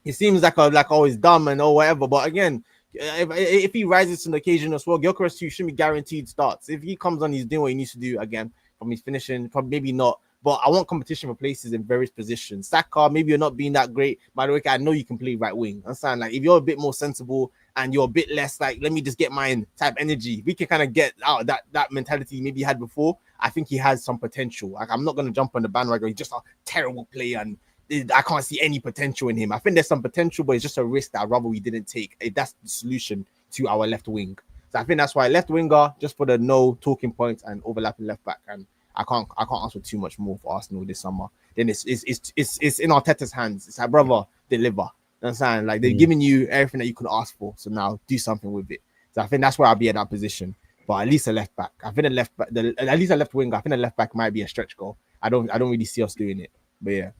he seems like always dumb and whatever. But again, if he rises to the occasion as well, Gyökeres too shouldn't be guaranteed starts. If he comes on, he's doing what he needs to do again. From his finishing, probably maybe not, but I want competition for places in various positions. Saka, maybe you're not being that great. By the way, I know you can play right wing. Understand? Like if you're a bit more sensible and you're a bit less like, let me just get mine type energy, we can kind of get out of that mentality maybe he had before. I think he has some potential. Like I'm not gonna jump on the bandwagon. He's just a terrible player and I can't see any potential in him. I think there's some potential, but it's just a risk that I'd rather we didn't take. If that's the solution to our left wing. So I think that's why left winger, just for the no talking points and overlapping left back. And I can't ask for too much more for Arsenal this summer. Then it's in Arteta's hands. It's like, brother, deliver. You know what I'm saying? Like, they're giving you everything that you could ask for. So now do something with it. So I think that's where I'll be at that position. But at least a left back. I think at least a left winger. I think a left back might be a stretch goal. I don't really see us doing it. But yeah.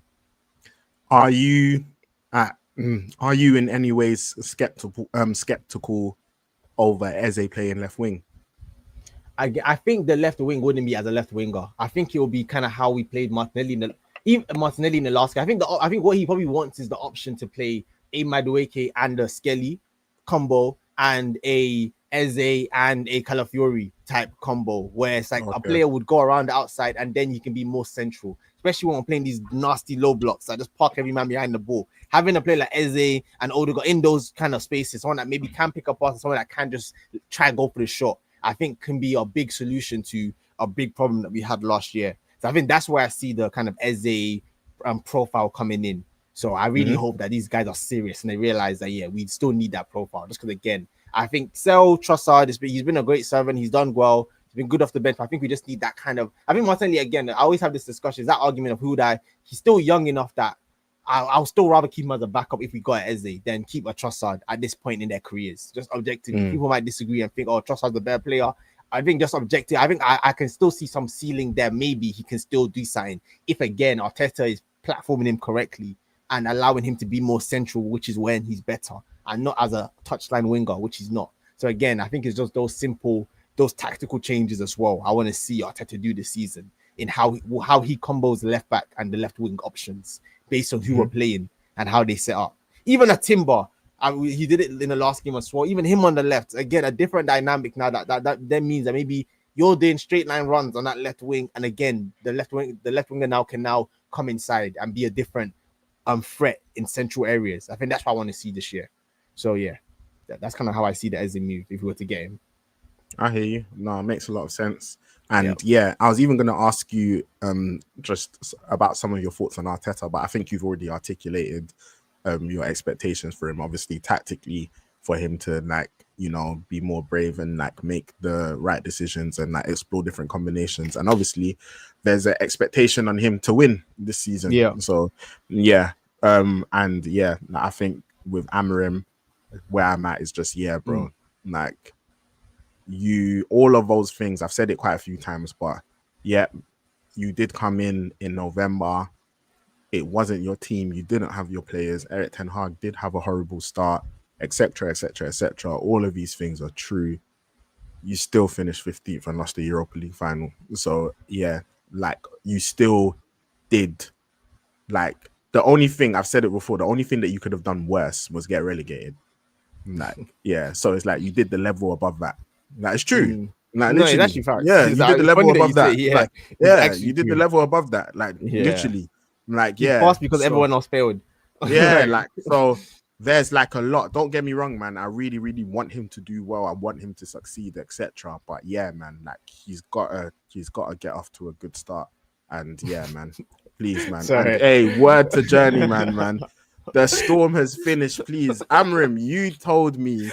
Are you in any ways skeptical over Eze playing left wing? I think the left wing wouldn't be as a left winger. I think it will be kind of how we played Martinelli in the last game. I think what he probably wants is the option to play a Madueke and a Skelly combo and a Eze and a Calafiori type combo, where it's like a player would go around the outside and then you can be more central, especially when we're playing these nasty low blocks that just park every man behind the ball. Having a player like Eze and Odegaard in those kind of spaces, someone that maybe can pick up passes, someone that can just try and go for the shot, I think can be a big solution to a big problem that we had last year. So I think that's where I see the kind of Eze profile coming in. So I really hope that these guys are serious and they realize that, yeah, we still need that profile. Just because, again, I think Trossard, he's been a great servant. He's done well. He's been good off the bench. I think we just need that kind of... I think Martinelli, again, I always have this discussion, that argument of who that... He's still young enough that I'll still rather keep him as a backup if we got Eze than keep a Trossard at this point in their careers. Just objectively. People might disagree and think, oh, Trossard's the better player. I think just objective. I think I can still see some ceiling there. Maybe he can still do something if, again, Arteta is platforming him correctly and allowing him to be more central, which is when he's better, and not as a touchline winger, which he's not. So again, I think it's just those tactical changes as well. I want to see Arteta do this season in how he combos the left back and the left wing options based on who we're playing and how they set up. Even a Timber, he did it in the last game as well. Even him on the left, again, a different dynamic now. That means that maybe you're doing straight line runs on that left wing, and again, the left winger now can come inside and be a different threat in central areas. I think that's what I want to see this year. So yeah, that's kind of how I see the Eze move if we were to get him. I hear you. No, it makes a lot of sense. And yeah, I was even going to ask you just about some of your thoughts on Arteta, but I think you've already articulated your expectations for him. Obviously, tactically, for him to be more brave and make the right decisions and explore different combinations. And obviously, there's an expectation on him to win this season. Yeah. So yeah, and yeah, I think with Amorim, where I'm at is just bro, all of those things, I've said it quite a few times, but yeah, you did come in November. It wasn't your team. You didn't have your players. Erik ten Hag did have a horrible start, etc., etc., etc. All of these things are true. You still finished 15th and lost the Europa League final. So yeah, you still did. The only thing, I've said it before, the only thing that you could have done worse was get relegated. So it's you did the level above that. It's true. No, it's actually fact. Yeah, you did the level above that. You did the level above that. Literally. You passed because everyone else failed. Yeah, so there's a lot. Don't get me wrong, man. I really, really want him to do well. I want him to succeed, etc. But yeah, man, he's got to get off to a good start. And yeah, man, please, man. And, hey, word to Journeyman, man. The storm has finished. Please, Amorim, you told me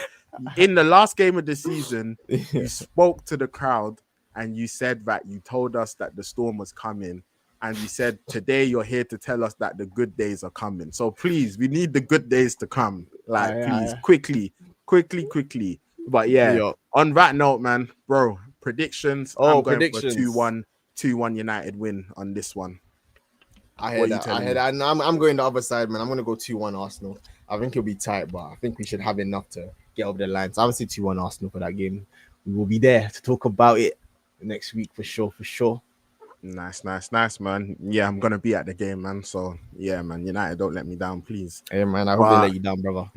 in the last game of the season, you spoke to the crowd and you said that you told us that the storm was coming. And you said, today you're here to tell us that the good days are coming. So please, we need the good days to come. Please, quickly. But yeah, on that note, man, bro, predictions. I'm going for 2-1 United win on this one. I heard that. And I'm going the other side, man. I'm going to go 2-1 Arsenal. I think it'll be tight, but I think we should have enough to get over the line. So I would say 2-1 Arsenal for that game. We will be there to talk about it next week for sure. Nice, man. Yeah, I'm gonna be at the game, man. So yeah, man. United, don't let me down, please. Hey, man. I hope they let you down, brother.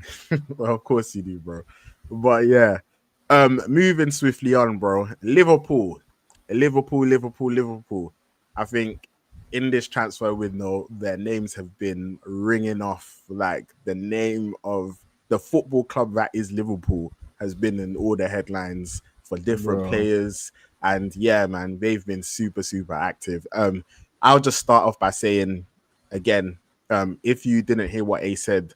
Well, of course you do, bro. But yeah, moving swiftly on, bro. Liverpool. I think in this transfer window, their names have been ringing off. The name of the football club that is Liverpool has been in all the headlines for different players. And yeah, man, they've been super, super active. I'll just start off by saying, again, If you didn't hear what A said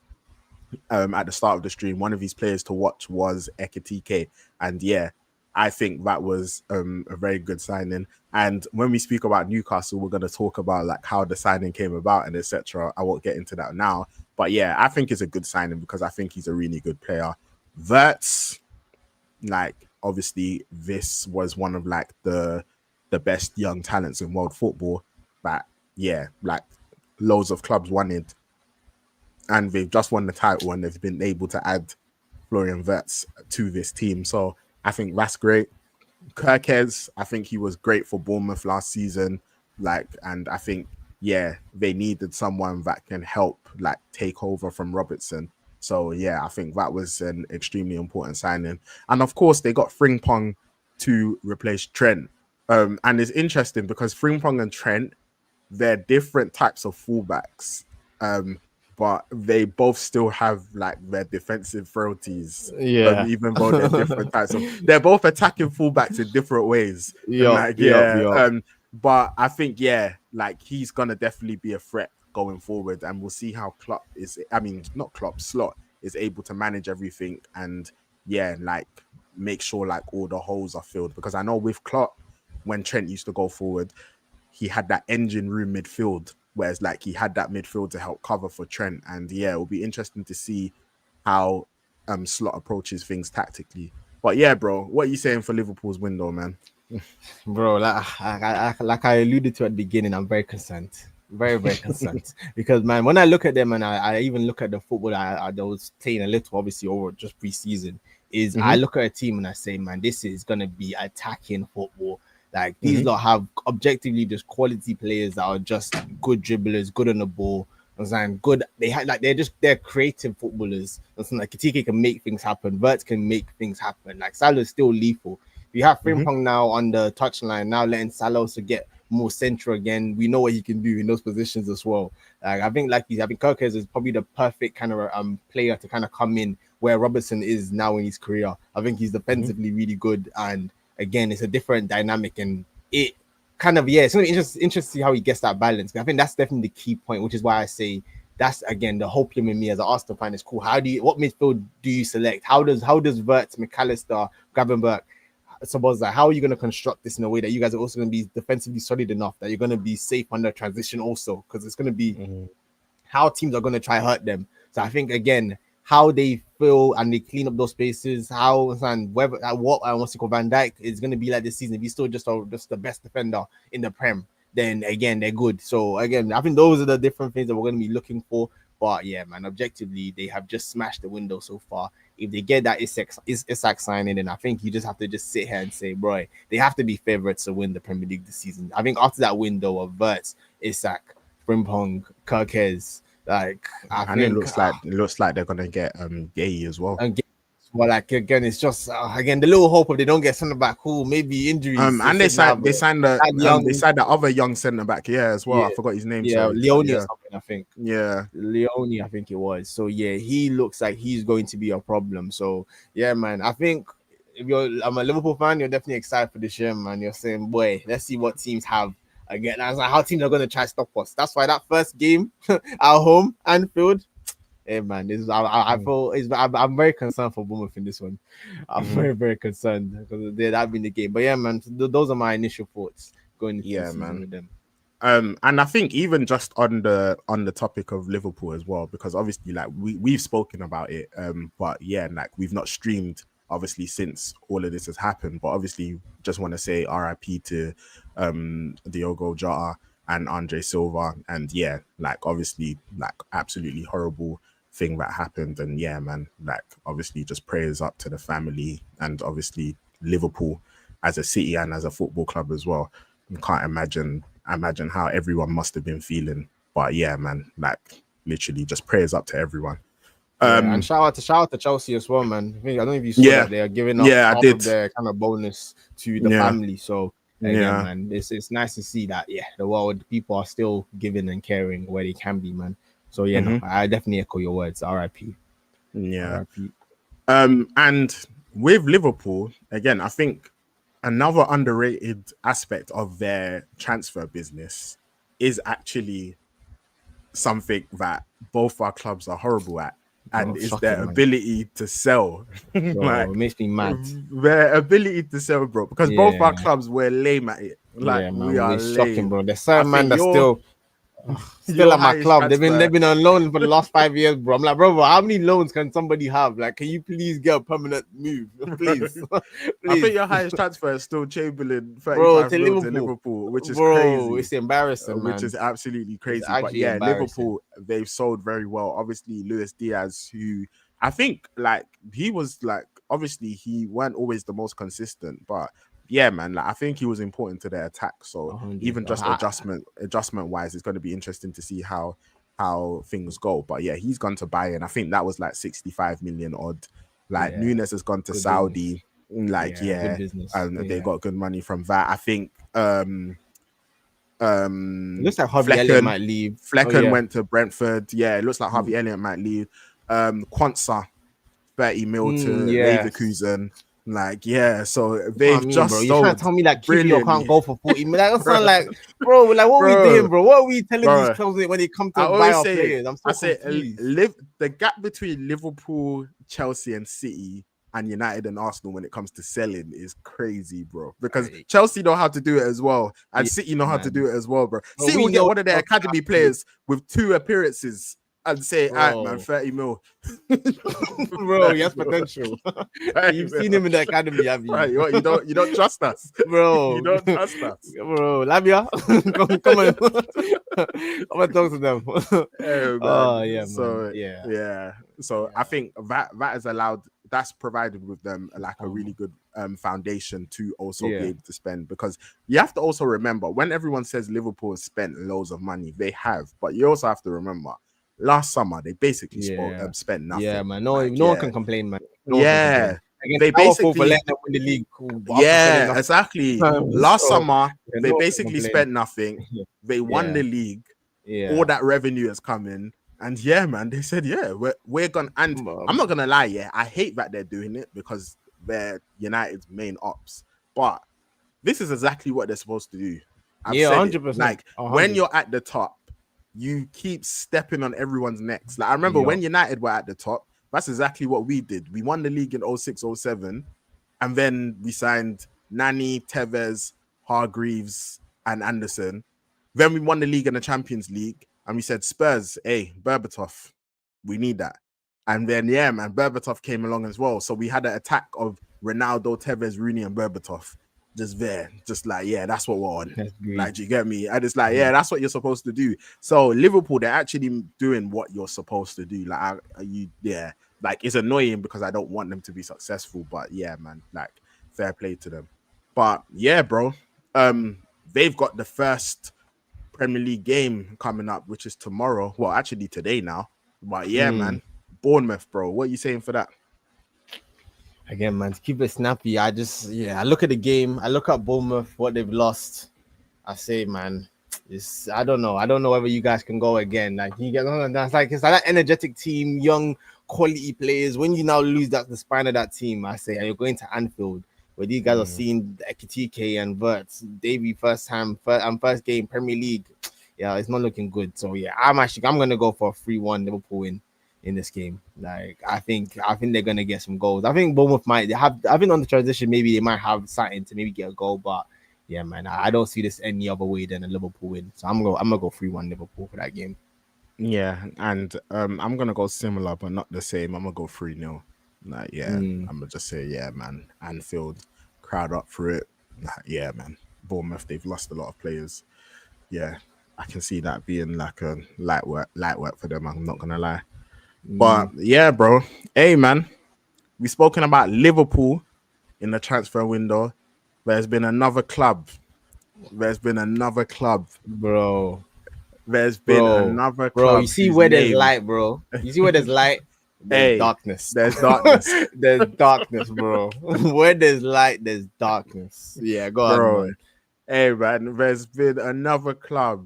at the start of the stream, one of his players to watch was Ekitike. And yeah, I think that was a very good signing. And when we speak about Newcastle, we're going to talk about like how the signing came about and etc. I won't get into that now. But yeah, I think it's a good signing because I think he's a really good player. That's like obviously this was one of like the best young talents in world football. But yeah, like loads of clubs wanted, and they've just won the title and they've been able to add Florian Wirtz to this team. So I think that's great. Kirkez, I think he was great for Bournemouth last season. Like, and I think, yeah, they needed someone that can help like take over from Robertson. So yeah, I think that was an extremely important signing. And of course, they got Frimpong to replace Trent. And it's interesting because Frimpong and Trent, they're different types of fullbacks. But they both still have like their defensive frailties. Yeah. Even though they're different types of, they're both attacking fullbacks in different ways. And like, but I think, yeah, like he's gonna definitely be a threat going forward, and we'll see how Klopp is. I mean, not Klopp, Slot is able to manage everything, and yeah, like make sure like all the holes are filled. Because I know with Klopp, when Trent used to go forward, he had that engine room midfield, whereas like he had that midfield to help cover for Trent. And yeah, it will be interesting to see how Slot approaches things tactically. But yeah, bro, what are you saying for Liverpool's window, man? Bro, like I alluded to at the beginning, I'm very concerned. Very, very concerned. Because, man, when I look at them and I even look at the football I was playing a little, obviously, over just pre-season, I look at a team and I say, man, this is going to be attacking football. Like, these lot have objectively just quality players that are just good dribblers, good on the ball. Good. They're creative footballers. Like Kitike can make things happen. Wirtz can make things happen. Like Salah's still lethal. We have Frimpong now on the touchline, now letting Salah also get more central again. We know what he can do in those positions as well. Like I think Kirkez is probably the perfect kind of player to kind of come in where Robertson is now in his career. I think he's defensively really good, and again, it's a different dynamic, and it kind of it's going to be interesting to see how he gets that balance. I think that's definitely the key point, which is why I say that's again the hopium in me as an Arsenal fan is cool. What midfield do you select? How does Wirtz, McAllister, Gravenberch, Sabozza, how are you going to construct this in a way that you guys are also going to be defensively solid enough that you're going to be safe under transition also? Because it's going to be how teams are going to try hurt them. So I think again, how they fill and they clean up those spaces, Van Dijk is going to be like this season. If he's still just the best defender in the Prem, then again they're good. So again, I think those are the different things that we're going to be looking for. But yeah, man, objectively, they have just smashed the window so far. If they get that Isak signing, then I think you just have to just sit here and say, bro, they have to be favorites to win the Premier League this season. I think after that window of Wirtz, Isak, Frimpong, Kirkez, like it looks like they're gonna get Gay as well. Well, like again, it's just again the little hope if they don't get centre back, cool, maybe injuries. And they signed the other young centre back, as well. I forgot his name. Leone or something, I think. Yeah, Leone, I think it was. So yeah, he looks like he's going to be a problem. So yeah, man, I think I'm a Liverpool fan, you're definitely excited for this year, man. You're saying, boy, let's see what teams have. Again, I was like, how teams are going to try to stop us. That's why that first game at home, Anfield. Hey man, I'm very concerned for Bournemouth in this one. I'm very, very concerned because that'd been the game. But yeah, man, those are my initial thoughts going into the season with them. And I think even just on the topic of Liverpool as well, because obviously like we've spoken about it, but yeah, like we've not streamed obviously since all of this has happened. But obviously, just want to say RIP to Diogo Jota and Andre Silva, and yeah, like obviously like absolutely horrible thing that happened. And yeah, man, like obviously just prayers up to the family, and obviously Liverpool as a city and as a football club as well. You can't imagine how everyone must have been feeling. But yeah, man, like literally just prayers up to everyone. And shout out to Chelsea as well, man. I don't know if you saw that they are giving up half of their kind of bonus to the family. So again, man, it's nice to see that the world people are still giving and caring where they can be, man. So yeah, no, I definitely echo your words. RIP. Yeah. RIP. And with Liverpool, again, I think another underrated aspect of their transfer business is actually something that both our clubs are horrible at, and it's shocking, their man. ability to sell. Bro, it makes me mad. Their ability to sell, bro, because both our clubs were lame at it. Like, yeah, man, we are it's shocking, lame. bro. There's certain man that's still your at my highest club. They've transfer. been on loan for the last 5 years, bro. I'm like, bro, how many loans can somebody have? Like, can you please get a permanent move, please? Please. I think your highest transfer is still Chamberlain, 35 to mil to Liverpool, which is bro, crazy. it's embarrassing, man. Which is absolutely crazy. But actually yeah, Liverpool, they've sold very well. Obviously, Luis Diaz, who I think like he was like, obviously he weren't always the most consistent, but yeah, man, like I think he was important to their attack. So 100. even just adjustment wise, it's going to be interesting to see how things go. But yeah, he's gone to Bayern. I think that was like 65 million odd. Like Nunes has gone to Saudi. Business. Like good business. And they got good money from that. I think it looks like Harvey Flecken Elliott might leave. Flecken went to Brentford. Yeah, it looks like Harvey Elliott might leave. Quansah, 30 mil to Leverkusen. Like, yeah, so they've just bro. You sold. can't tell me that Kiwior can't go for 40 million. That sound like, bro, like what are we doing, bro? What are we telling these clubs when they come to buy our players? I'm so confused. The gap between Liverpool, Chelsea, and City and United and Arsenal when it comes to selling is crazy, bro. Because Chelsea know how to do it as well, and City know how to do it as well, bro. City will get one of their academy players with 2 appearances and say, all right, man, 30 mil. Bro, he has potential. You've seen him in the academy, have you? Right, you don't trust us. Bro. You don't trust us. Bro, Labia. Come on. I'm gonna talk to them. Yeah, man. So I think that has allowed, that's provided with them like a really good foundation to also be able to spend, because you have to also remember when everyone says Liverpool has spent loads of money, they have, but you also have to remember last summer they basically spent nothing. Yeah, man. No one can complain, man. They basically let them win the league. Exactly. Last summer they basically spent nothing. They won the league. All that revenue has come in. And yeah, man, they said, we're gonna, and I'm not gonna lie, I hate that they're doing it because they're United's main ops. But this is exactly what they're supposed to do. I've said 100%. Like 100%. When you're at the top, you keep stepping on everyone's necks. Like I remember when United were at the top, that's exactly what we did. We won the league in 06-07, and then we signed Nani, Tevez, Hargreaves, and Anderson. Then we won the league and the Champions League, and we said, Spurs, hey, Berbatov, we need that. And then, yeah, man, Berbatov came along as well. So we had an attack of Ronaldo, Tevez, Rooney, and Berbatov. Just there, just like, that's what we're on. Like, do you get me? And it's like, that's what you're supposed to do. So Liverpool, they're actually doing what you're supposed to do. Like, like it's annoying because I don't want them to be successful, but yeah, man, like fair play to them. But yeah, bro, they've got the first Premier League game coming up, which is tomorrow. Well, actually today now. But yeah, man, Bournemouth, bro. What are you saying for that? Again, man, to keep it snappy, I look at the game. I look at Bournemouth, what they've lost. I say, man, I don't know. I don't know whether you guys can go again. Like you get on, it's like that energetic team, young quality players. When you now lose the spine of that team, I say, and you're going to Anfield, where these guys are seeing Ekitike and Verts, Davey first game Premier League. Yeah, it's not looking good. So yeah, I'm gonna go for a 3-1 Liverpool win in this game. Like I think they're gonna get some goals. I think Bournemouth might have. I think on the transition, maybe they might have something to maybe get a goal. But yeah, man, I don't see this any other way than a Liverpool win. So I'm gonna go 3-1 Liverpool for that game. Yeah, and I'm gonna go similar, but not the same. I'm gonna go 3-0. Like I'm gonna just say man. Anfield, crowd up for it. Like, man. Bournemouth, they've lost a lot of players. Yeah, I can see that being like a light work for them. I'm not gonna lie. But yeah, bro. Hey, man, we've spoken about Liverpool in the transfer window. There's been another club. Bro. There's been another club. Bro, you see where there's light, bro. You see where there's light? There's darkness. There's darkness. There's darkness, bro. Where there's light, there's darkness. Yeah, go on, man. Hey, man, there's been another club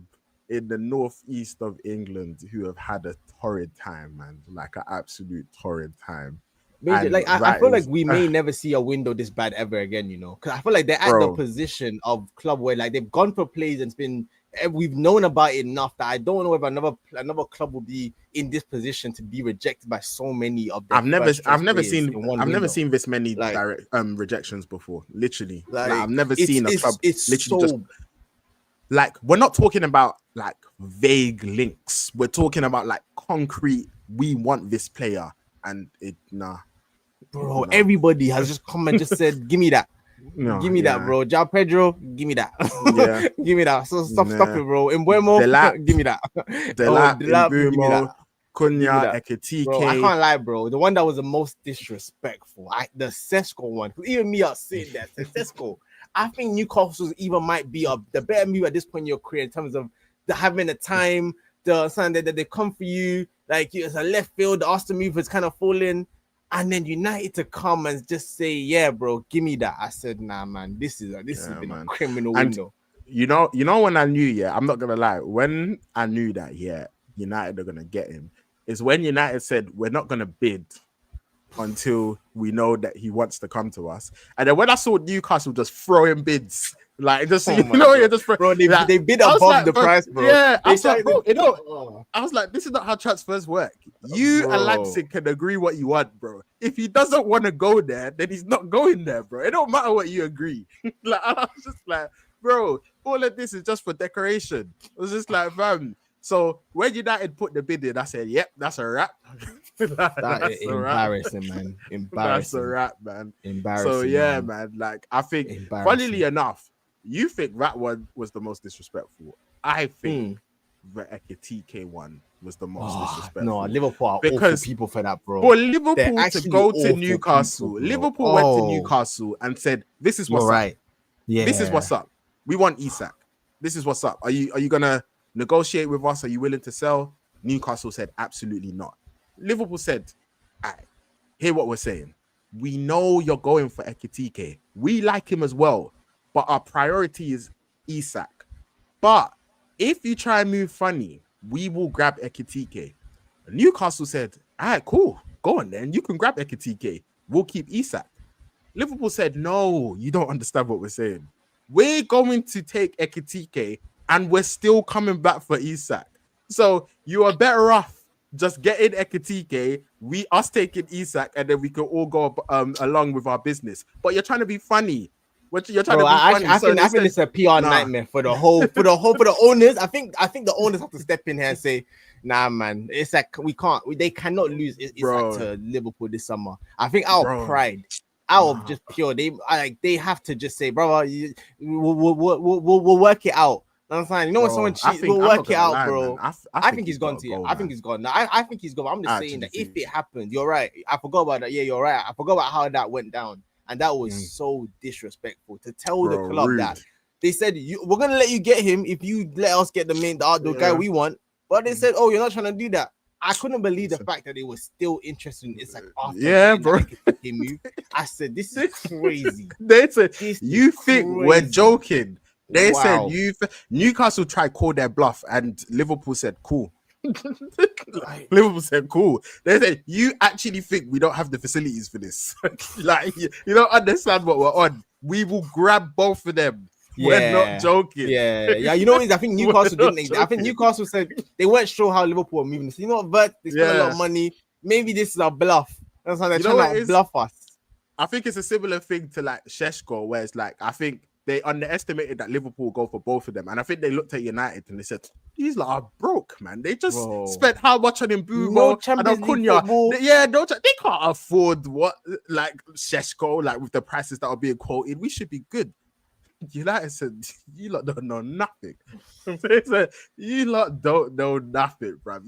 in the northeast of England who have had a torrid time, man. Like an absolute torrid time. Like I feel like we may never see a window this bad ever again, you know, because I feel like they're at the position of club where like they've gone for plays and it's been we've known about it enough that I don't know if another club will be in this position to be rejected by so many of their I've never seen this many like, direct rejections before. Literally, like like I've never seen a club literally so just like, we're not talking about like vague links. We're talking about like concrete. We want this player, and it bro. Everybody has just come and just said, "Give me that." Give me that, bro. Jao Pedro, give me that. Yeah. Give me that. So stop it, bro. Mbuemo, give me that. Delap, give me that. Cunha, Ekitike. Bro, I can't lie, bro. The one that was the most disrespectful, the Sesko one. Even me, I saying that Sesko. I think Newcastle's even might be the better move at this point in your career in terms of having the time, the something that they come for you. Like, it's a left field, the Arsenal move is kind of falling. And then United to come and just say, "Yeah, bro, give me that." I said, "Nah, man, this has been a criminal window." You know when I knew, I'm not gonna lie, when I knew that, United are gonna get him, is when United said, "We're not gonna bid until we know that he wants to come to us." And then when I saw Newcastle just throwing bids, like, just just bro, they bid above the price, bro. Yeah, I was like, bro, I was like, this is not how transfers work. You and Leipzig can agree what you want, bro. If he doesn't want to go there, then he's not going there, bro. It don't matter what you agree. Like, I was just like, bro, all of this is just for decoration. It was just like, fam. So when United put the bid in, I said, "Yep, that's a wrap." That's embarrassing, man. Embarrassing. That's a wrap, man. Embarrassing. So man, like, I think, funnily enough, you think that one was the most disrespectful. I think the Ekitike one was the most disrespectful. No, Liverpool are awful people for that, bro. For Liverpool to go to Newcastle, Liverpool went to Newcastle and said, "This is what's up. Yeah, this is what's up. We want Isak. This is what's up. Are you gonna negotiate with us? Are you willing to sell?" Newcastle said, "Absolutely not." Liverpool said, "All right, hear what we're saying. We know you're going for Ekitike. We like him as well, but our priority is Isak. But if you try and move funny, we will grab Ekitike." Newcastle said, "All right, cool. Go on then. You can grab Ekitike. We'll keep Isak." Liverpool said, "No, you don't understand what we're saying. We're going to take Ekitike and we're still coming back for Isak. So you are better off just getting Ekitike, us taking Isak, and then we can all go along with our business. But you're trying to be funny. You're trying to be funny. I think it's a PR nightmare for the owners. I think the owners have to step in here and say, "Nah, man, it's like they cannot lose Isak to Liverpool this summer." I think out of pride, out of just pure, they have to just say, "Brother, we'll work it out." I'm saying, you know, when someone cheats, we'll work it out, bro. I think he's gone to you. I think he's gone. I think he's gone. I'm just saying that if it happened, you're right. I forgot about that. Yeah, you're right. I forgot about how that went down. And that was so disrespectful to tell the club that they said, "We're gonna let you get him if you let us get the guy we want." But they said, "Oh, you're not trying to do that." I couldn't believe the fact that they were still interested in Isak after bro. Move. I said, "This is crazy." They said, "You think we're joking?" They said Newcastle tried to call their bluff, and Liverpool said, "Cool." Liverpool said, "Cool." They said, "You actually think we don't have the facilities for this? Like, you don't understand what we're on. We will grab both of them. We're not joking." Yeah. You know what? I think Newcastle didn't. I think Newcastle said they weren't sure how Liverpool were moving. So, you know what, Bert? They spent a lot of money. Maybe this is a bluff. That's how they're trying to bluff us. I think it's a similar thing to like Šeško, where it's like, I think they underestimated that Liverpool will go for both of them. And I think they looked at United and they said, "These lot are broke, man. They just spent how much on Mbuemo and on Cunha. They can't afford like Šeško, like with the prices that are being quoted. We should be good." United said, "You lot don't know nothing." They said, "You lot don't know nothing, bro.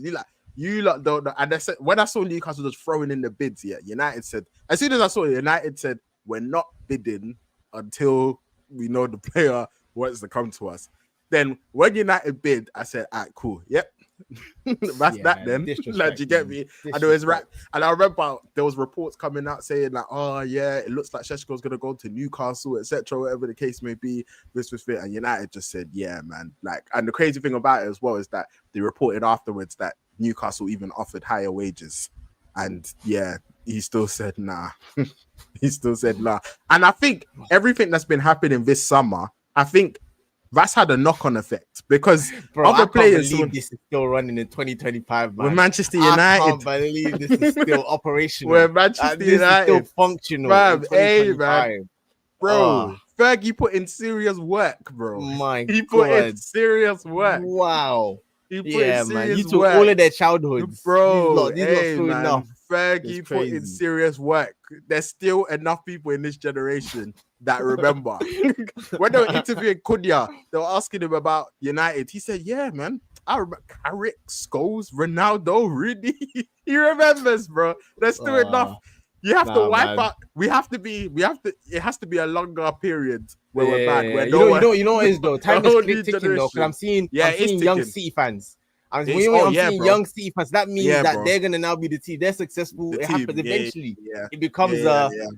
You lot don't know." And they said, when I saw Newcastle just throwing in the bids, United said, as soon as I saw it, United said, "We're not bidding until we know the player wants to come to us." Then when United bid, I said, "All right, cool. Yep." That's that then. Like, you get me? And it was and I remember there was reports coming out saying like, "Oh yeah, it looks like Šeško's gonna go to Newcastle, etc., whatever the case may be." This was fit, and United just said, "Yeah, man." Like, and the crazy thing about it as well is that they reported afterwards that Newcastle even offered higher wages, and he still said nah. He still said nah. And I think everything that's been happening this summer, I think that's had a knock-on effect because Bro, other I players can't believe this is still running in 2025, man. with Manchester I United. can't believe this is still operational. We're Manchester This United. is still functional Fam, in 2025. man. Bro, Fergie put in serious work, bro. He put in serious work. Wow. He put in serious man. You took work. all of their childhoods. Bro, these lot threw man. enough. Fergie put in serious work. There's still enough people in this generation that remember. When they were interviewing Cunha, they were asking him about United. He said, yeah, man. I remember Carrick, Scholes, Ronaldo, Rudy. He remembers, bro. There's still enough. You have to wipe out. It has to be a longer period where we're bad. Where you know what is though? Time is ticking though. Because I'm seeing young City fans. I'm seeing young City fans. That means that they're gonna now be the team. They're successful. It happens eventually. It becomes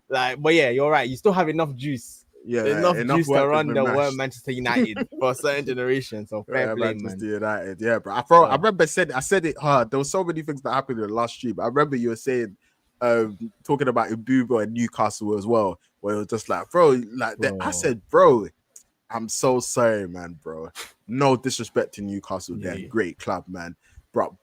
like, but yeah, you're right. You still have enough juice. Yeah, enough juice to run the world Manchester United for a certain generation. So fair play, Manchester man. United. Yeah, bro. I remember I said it hard. There were so many things that happened in the last stream. I remember you were saying talking about Mbumo and Newcastle as well, where it was just like, bro, I said, bro, I'm so sorry, man, bro. No disrespect to Newcastle, they're a great club, man.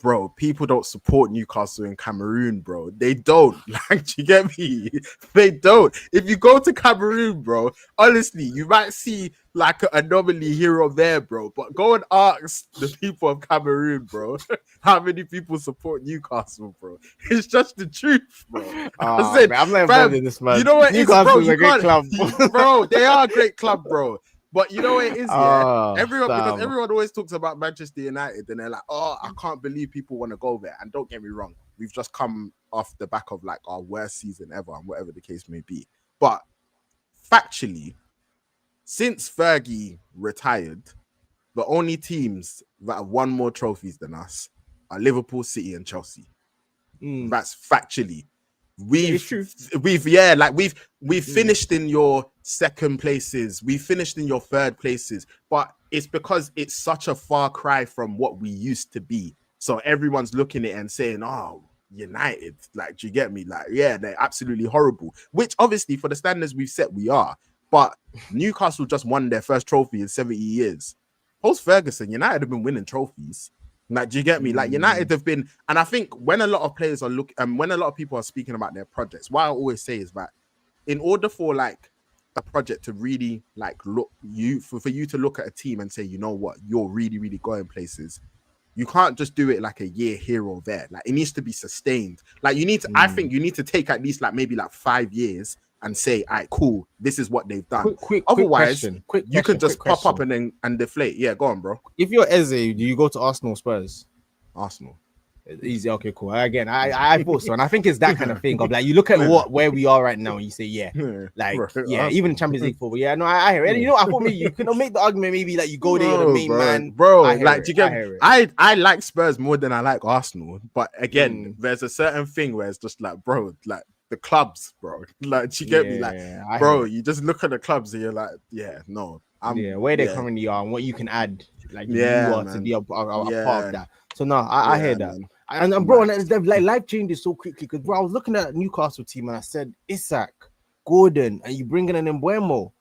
Bro, people don't support Newcastle in Cameroon, bro. They don't. Like, do you get me? They don't. If you go to Cameroon, bro, honestly, you might see like an anomaly here or there, bro. But go and ask the people of Cameroon, bro, how many people support Newcastle, bro. It's just the truth, bro. I said, I'm not involved in this, man. You know what? Newcastle is a great club. Bro, they are a great club, bro. But you know what it is, because everyone always talks about Manchester United and they're like, oh, I can't believe people want to go there. And don't get me wrong, we've just come off the back of like our worst season ever and whatever the case may be. But factually, since Fergie retired, the only teams that have won more trophies than us are Liverpool, City, and Chelsea. That's factually. We've finished in your second places, we finished in your third places, but it's because it's such a far cry from what we used to be. So everyone's looking at it and saying, oh, United, like, do you get me? Like, yeah, they're absolutely horrible, which obviously for the standards we've set, we are. But Newcastle just won their first trophy in 70 years. Post Ferguson, United have been winning trophies. Like, do you get me? Like, United have been, and I think when a lot of players are when a lot of people are speaking about their projects, what I always say is that in order for like a project to really like look for you to look at a team and say, you know what, you're really, really going places, you can't just do it like a year here or there. Like, it needs to be sustained. Like, you need to, I think you need to take at least like maybe like 5 years and say, all right, cool, this is what they've done. Otherwise, you can just pop up and deflate. Yeah, go on, bro. If you're Eze, do you go to Arsenal, Spurs? Arsenal. Easy, okay, cool. Again, I thought so, and I think it's that kind of thing of like, you look at where we are right now and you say, even Champions League football. Yeah, no, I hear it. And, you know, I thought maybe you could make the argument maybe like you go there, you're the main man, bro. Like, do you get? I like Spurs more than I like Arsenal, but again, there's a certain thing where it's just like, bro, like the clubs, bro. Like, do you get me? Like, bro, you just look at the clubs and you're like, where they currently are and what you can add, like you are to be a part of that. So no, I hear that. Man. And bro, like life changes so quickly because bro, I was looking at Newcastle team and I said Isak, Gordon, and you bring in an Mbuemo.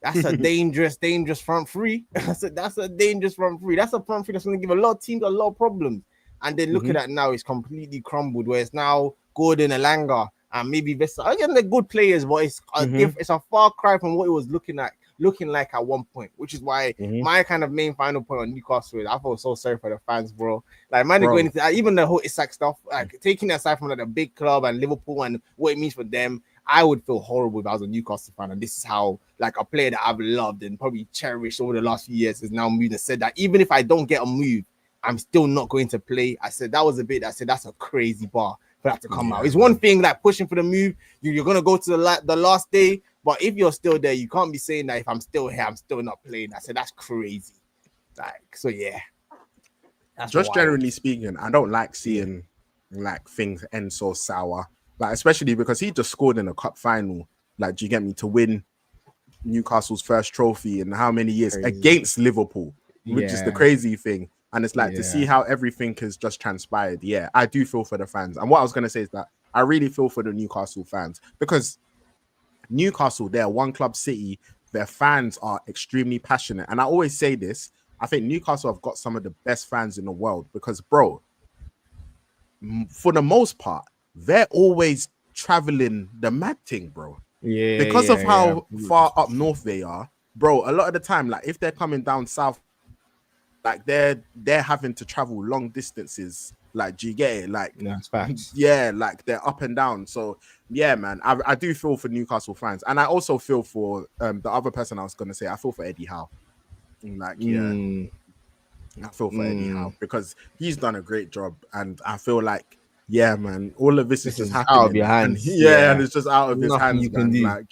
That's a dangerous front three. I said that's a dangerous front three. That's a front three that's going to give a lot of teams a lot of problems. And then look at that now, it's completely crumbled. Where it's now Gordon, Elanga, and maybe Vesta. Again, they're good players, but it's it's a far cry from what it was looking like at one point, which is why my kind of main final point on Newcastle is I feel so sorry for the fans, bro. Like, man, going into even the whole Isak stuff, like taking aside from like a big club and Liverpool and what it means for them, I would feel horrible if I was a Newcastle fan. And this is how, like, a player that I've loved and probably cherished over the last few years is now moved and said that even if I don't get a move, I'm still not going to play. I said that was a bit. I said that's a crazy bar for that to come out. It's one thing like pushing for the move. You're gonna go to the last day. But if you're still there, you can't be saying that if I'm still here, I'm still not playing. I said, that's crazy. Like, so yeah. That's just wild. Generally speaking, I don't like seeing like things end so sour. Like, especially because he just scored in a cup final. Like, do you get me? To win Newcastle's first trophy in how many years against Liverpool, which is the crazy thing. And it's like to see how everything has just transpired. Yeah, I do feel for the fans. And what I was going to say is that I really feel for the Newcastle fans because Newcastle, they're one club city their fans are extremely passionate. And I always say this, I think Newcastle have got some of the best fans in the world because, bro, for the most part, they're always traveling the mad thing, bro. Because of how far up north they are, bro, a lot of the time, like if they're coming down south, like they're having to travel long distances. Like, do you get it? Like, yeah, like they're up and down. So yeah, man, I do feel for Newcastle fans, and I also feel for the other person I was gonna say. I feel for Eddie Howe. Like, yeah, I feel for Eddie Howe because he's done a great job, and I feel like, yeah, man, all of this is just happening out of your hands. And, and it's just out of his Nothing hands, you can man. do. Like,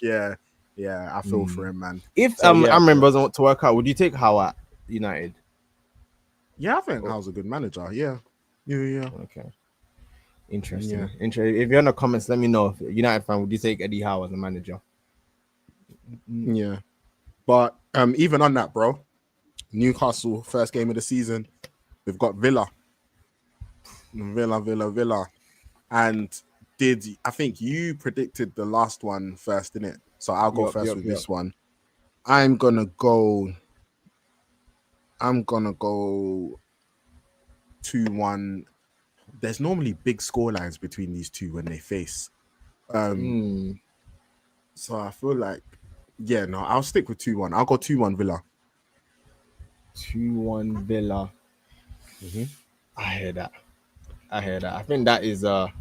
yeah, I feel for him, man. If Amram doesn't want to work out, would you take Howe at United? Yeah, I think Howe's a good manager. Yeah. Okay. Interesting. Yeah. Interesting. If you're in the comments, let me know. If United fan, would you take Eddie Howe as a manager? Yeah. But even on that, bro, Newcastle first game of the season, we've got Villa. And I think you predicted the last one first, didn't it? So I'll go first with this one. I'm gonna go 2-1. There's normally big scorelines between these two when they face. So I feel like, yeah, no, I'll stick with 2-1. I'll go 2-1 Villa. 2-1 Villa. I hear that. I think that is a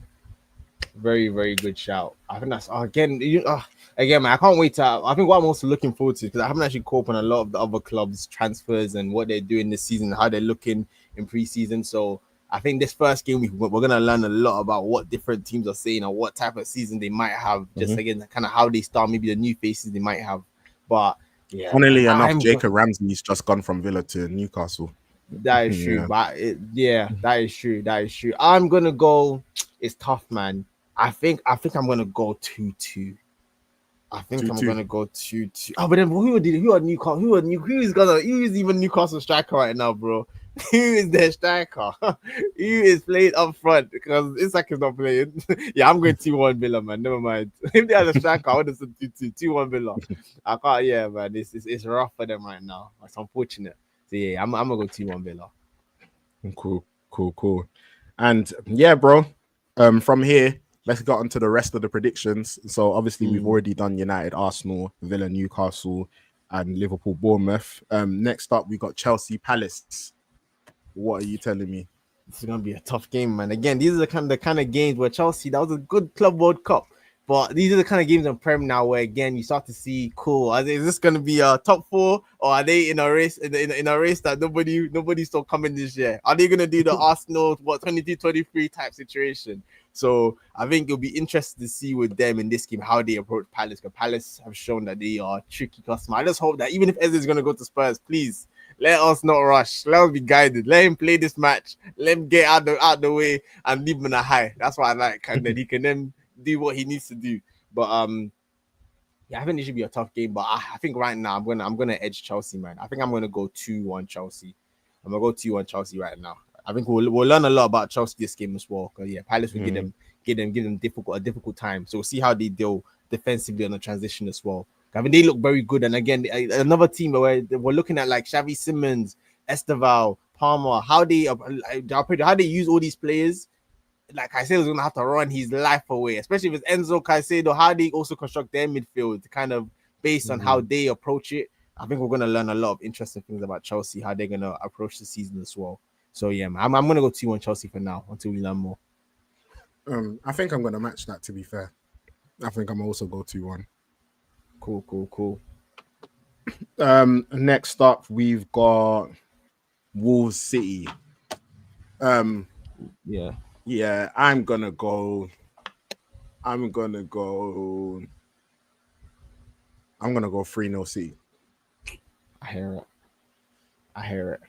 very, very good shout. I think that's again, man, I can't wait to. I think what I'm also looking forward to, because I haven't actually caught up on a lot of the other clubs' transfers and what they're doing this season, how they're looking in preseason. So I think this first game we're gonna learn a lot about what different teams are saying and what type of season they might have. Just again, kind of how they start, maybe the new faces they might have. But yeah, funnily enough, Jacob Ramsey's just gone from Villa to Newcastle. That is true, but that is true. I'm gonna go. It's tough, man. I think I'm gonna go 2-2. I think 2-2. I'm gonna go 2-2. Oh, but then who is Newcastle? Who is even Newcastle striker right now, bro? Who is their striker? Who is playing up front? Because Isak is not playing. Yeah, I'm going 2-1 Villa, man. Never mind. If they had a striker, I would have said 2-2. 2-1 Villa. I can't. Yeah, man. It's rough for them right now. It's unfortunate. So yeah, I'm gonna go 2-1 Villa. Cool. And yeah, bro. From here, let's get on to the rest of the predictions. So obviously we've already done United, Arsenal, Villa, Newcastle, and Liverpool, Bournemouth. Next up we got Chelsea, Palace. What are you telling me? This is gonna be a tough game, man. Again, these are the kind of games where Chelsea, that was a good Club World Cup. But these are the kind of games in Prem now where, again, you start to see, is this going to be a top 4, or are they in a race in a race that nobody's still coming this year? Are they going to do the Arsenal 22-23 type situation? So I think it'll be interesting to see with them in this game how they approach Palace, because Palace have shown that they are a tricky customer. I just hope that even if Eze is going to go to Spurs, please let us not rush. Let us be guided. Let him play this match. Let him get out the way and leave him in a high. That's what I like, and then he can then do what he needs to do. But I think it should be a tough game. But I think right now I'm gonna edge Chelsea, man. I think I'm gonna go 2-1 Chelsea. I'm gonna go 2-1 Chelsea right now. I think we'll learn a lot about Chelsea this game as well. Because yeah, Palace will give them a difficult time. So we'll see how they deal defensively on the transition as well. I mean, they look very good. And again, another team where we're looking at like Xavi Simons, Esteval, Palmer, how they use all these players. Like Caicedo's gonna have to run his life away, especially if it's Enzo, Caicedo. How they also construct their midfield, kind of based on how they approach it. I think we're gonna learn a lot of interesting things about Chelsea, how they're gonna approach the season as well. So yeah, man, I'm gonna go 2-1 Chelsea for now until we learn more. I think I'm gonna match that. To be fair, I think I'm also go 2-1. Cool. Next up, we've got Wolves City. Yeah, I'm gonna go 3-0 City. I hear it.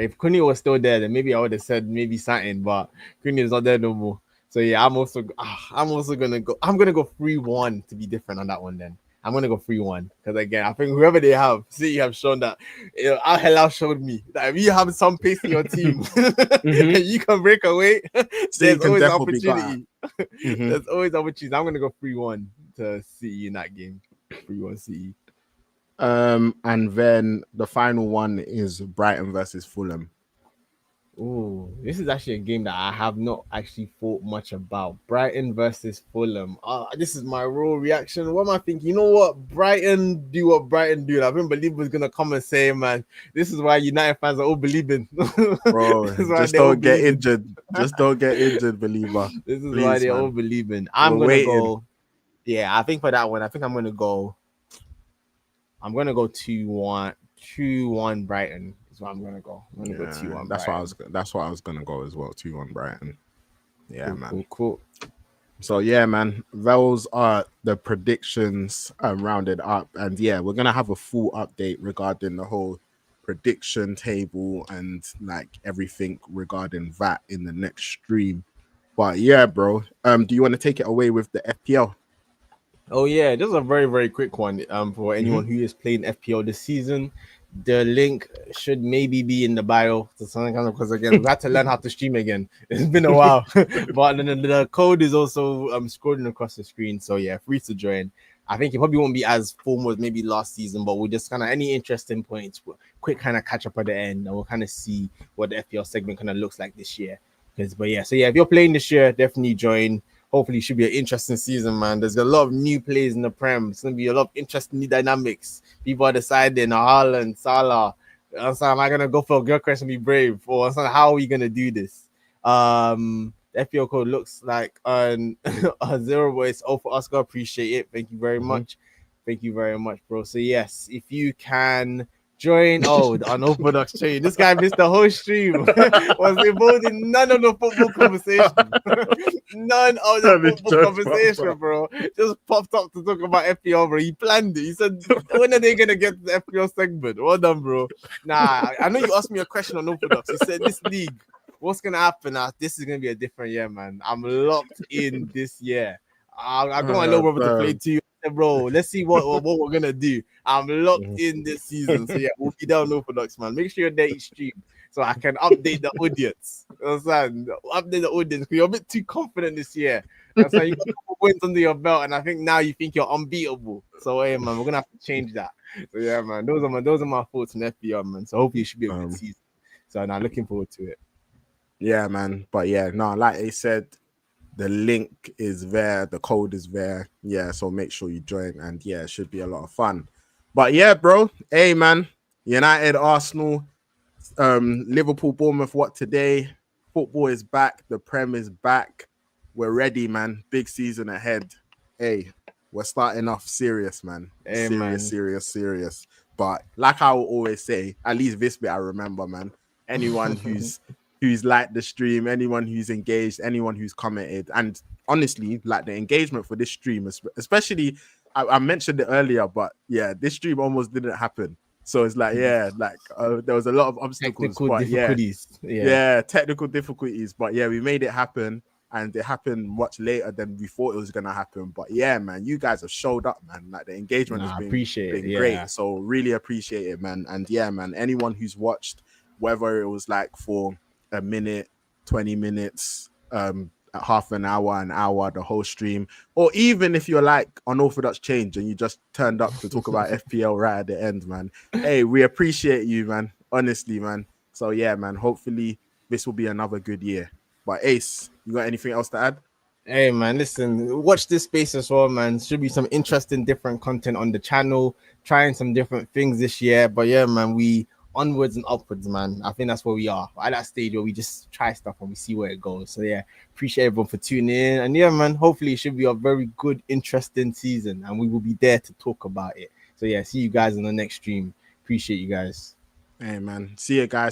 If Kuni was still there, then maybe I would have said maybe something, but Kuni is not there no more. So yeah, I'm gonna go 3-1 to be different on that one. Then I'm gonna go 3-1 because again, I think whoever they have, City have shown that Al Hilal showed me that if you have some pace in your team, you can break away. There's always opportunity. There's always opportunity. I'm gonna go 3-1 to City in that game. 3-1 City. And then the final one is Brighton versus Fulham. Oh, this is actually a game that I have not actually thought much about. Brighton versus Fulham. This is my raw reaction. What am I thinking? You know what? Brighton do what Brighton do. I didn't believe was gonna come and say, man, this is why United fans are all believing. Bro, just don't get injured. Just don't get injured, believer. This is why they're all believing. I'm gonna go. Yeah, I think for that one, I think I'm gonna go 2-1. 2-1 Brighton. So I'm gonna go. I'm gonna go 2-1. That's what I was gonna go as well. 2-1 Brighton. Yeah, cool, man. Cool. So yeah, man. Those are the predictions rounded up, and yeah, we're gonna have a full update regarding the whole prediction table and like everything regarding that in the next stream. But yeah, bro. Do you want to take it away with the FPL? Oh yeah, just a very, very quick one. For anyone who is playing FPL this season, the link should maybe be in the bio. Because again, we've had to learn how to stream again. It's been a while, but the code is also scrolling across the screen. So yeah, free to join. I think it probably won't be as formal as maybe last season, but we'll just kind of any interesting points, quick kind of catch up at the end, and we'll kind of see what the FPL segment kind of looks like this year. But yeah, so yeah, if you're playing this year, definitely join. Hopefully, it should be an interesting season, man. There's a lot of new players in the Prem. It's going to be a lot of interesting new dynamics. People are deciding, Haaland, Salah. Am I going to go for a Gyökeres and be brave? Or how are we going to do this? The FPL code looks like a 0 voice. Oh, for Oscar, appreciate it. Thank you very much. Thank you very much, bro. So, yes, if you can join the unorthodox chain. This guy missed the whole stream. Was involved in none of the football conversation. None of the football conversation, bro. Just popped up to talk about FPL, bro. He planned it. He said, when are they gonna get to the FPL segment? Well done, bro. Nah, I know you asked me a question on Orthodox. You said this league, what's gonna happen? This is gonna be a different year, man. I'm locked in this year. I got my little brother to play too. Bro, let's see what we're gonna do. I'm locked in this season, so yeah, we'll be down Orthodox, man. Make sure you're there each stream so I can update the audience. Understand? Update the audience because you're a bit too confident this year. That's why you got a couple wins under your belt, and I think now you think you're unbeatable. So hey, man, we're gonna have to change that. So yeah, man, those are my thoughts on FBR, man. So hopefully it should be a good season. So now looking forward to it. Yeah, man. But yeah, no, like they said. The link is there. The code is there. Yeah, so make sure you join. And yeah, it should be a lot of fun. But yeah, bro. Hey, man. United, Arsenal, Liverpool, Bournemouth. What today? Football is back. The Prem is back. We're ready, man. Big season ahead. Hey, we're starting off serious, man. Hey, serious. But like I will always say, at least this bit I remember, man. Anyone who's liked the stream, anyone who's engaged, anyone who's commented, and honestly, like the engagement for this stream, especially, I mentioned it earlier, but yeah, this stream almost didn't happen. So it's like, yeah, like there was a lot of obstacles, technical difficulties. Yeah, technical difficulties, but yeah, we made it happen, and it happened much later than we thought it was gonna happen. But yeah, man, you guys have showed up, man. Like the engagement has been great, so really appreciate it, man. And yeah, man, anyone who's watched, whether it was like for a minute, 20 minutes, half an hour, the whole stream, or even if you're like unorthodox change and you just turned up to talk about FPL right at the end, man. Hey, we appreciate you, man. Honestly, man. So yeah, man. Hopefully this will be another good year. But Ace, you got anything else to add? Hey man, listen, watch this space as well, man. Should be some interesting, different content on the channel. Trying some different things this year. But yeah, man, we onwards and upwards, man. I think that's where we are at that stage where we just try stuff and we see where it goes. So yeah, appreciate everyone for tuning in. And yeah, man, hopefully it should be a very good, interesting season, and we will be there to talk about it. So yeah, see you guys in the next stream. Appreciate you guys. Hey man, see you guys.